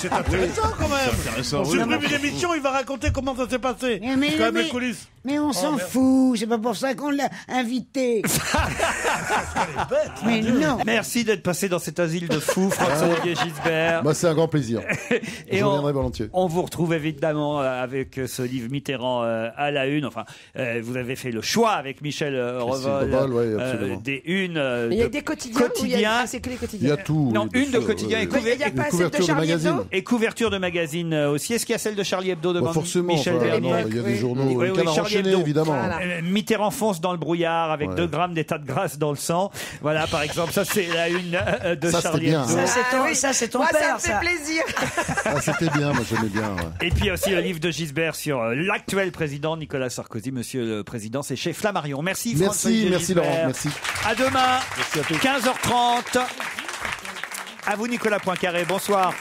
Speaker 5: C'est intéressant quand même.
Speaker 6: intéressant,
Speaker 5: On
Speaker 6: oui.
Speaker 5: supprime une émission, il va raconter comment ça s'est passé.
Speaker 4: Mais-
Speaker 5: C'est quand même
Speaker 4: mais-
Speaker 5: les coulisses.
Speaker 4: Mais on s'en
Speaker 5: merde.
Speaker 4: fout, c'est pas pour ça qu'on l'a invité. Mais non.
Speaker 3: Merci d'être passé dans cet asile de fous, François-Olivier Gisbert.
Speaker 13: Bah, c'est un grand plaisir.
Speaker 3: Et
Speaker 13: Je
Speaker 3: on,
Speaker 13: reviendrai volontiers.
Speaker 3: on vous retrouve évidemment avec ce livre Mitterrand à la une. Enfin, vous avez fait le choix avec Michel Revol
Speaker 13: Revol, ouais, absolument.
Speaker 3: des unes.
Speaker 7: Il y a
Speaker 3: de
Speaker 7: des quotidiens où il y a... Ah, c'est que les
Speaker 13: Il y
Speaker 7: quotidiens.
Speaker 13: a tout.
Speaker 3: Non,
Speaker 13: oui, bien
Speaker 3: une de
Speaker 13: sûr,
Speaker 3: quotidien et
Speaker 7: Mais il n'y a
Speaker 13: Une
Speaker 7: pas celle de
Speaker 13: couverture de
Speaker 7: Charlie
Speaker 13: magazine.
Speaker 7: Hebdo?
Speaker 3: Et couverture de magazine aussi. Est-ce qu'il y a celle de Charlie Hebdo devant
Speaker 13: Bah, forcément,
Speaker 3: Michel
Speaker 13: enfin,
Speaker 3: Delanoë
Speaker 13: non, il y a des journaux.
Speaker 3: Oui,
Speaker 13: Le
Speaker 3: oui,
Speaker 13: Canard
Speaker 3: Charlie
Speaker 13: enchaîné,
Speaker 3: Hebdo.
Speaker 13: évidemment.
Speaker 7: Voilà.
Speaker 3: Mitterrand fonce dans le brouillard avec
Speaker 13: Ouais.
Speaker 3: 2 grammes d'état de grâce dans le sang. Voilà, par exemple, ça c'est la une de
Speaker 13: Ça, c'était
Speaker 3: Charlie
Speaker 13: bien,
Speaker 3: Hebdo.
Speaker 13: hein.
Speaker 12: Ça, c'est ton
Speaker 7: Moi, ça
Speaker 12: père,
Speaker 7: me fait plaisir.
Speaker 13: Ah, c'était bien, moi j'aimais bien. Ouais.
Speaker 3: Et puis aussi le livre de Gisbert sur l'actuel président Nicolas Sarkozy. Monsieur le Président, c'est chez Flammarion. Merci François-Olivier
Speaker 13: Merci
Speaker 3: Gisbert.
Speaker 13: Laurent, merci.
Speaker 3: À demain,
Speaker 13: Merci à tous.
Speaker 3: 15h30. À vous Nicolas Poincaré, bonsoir.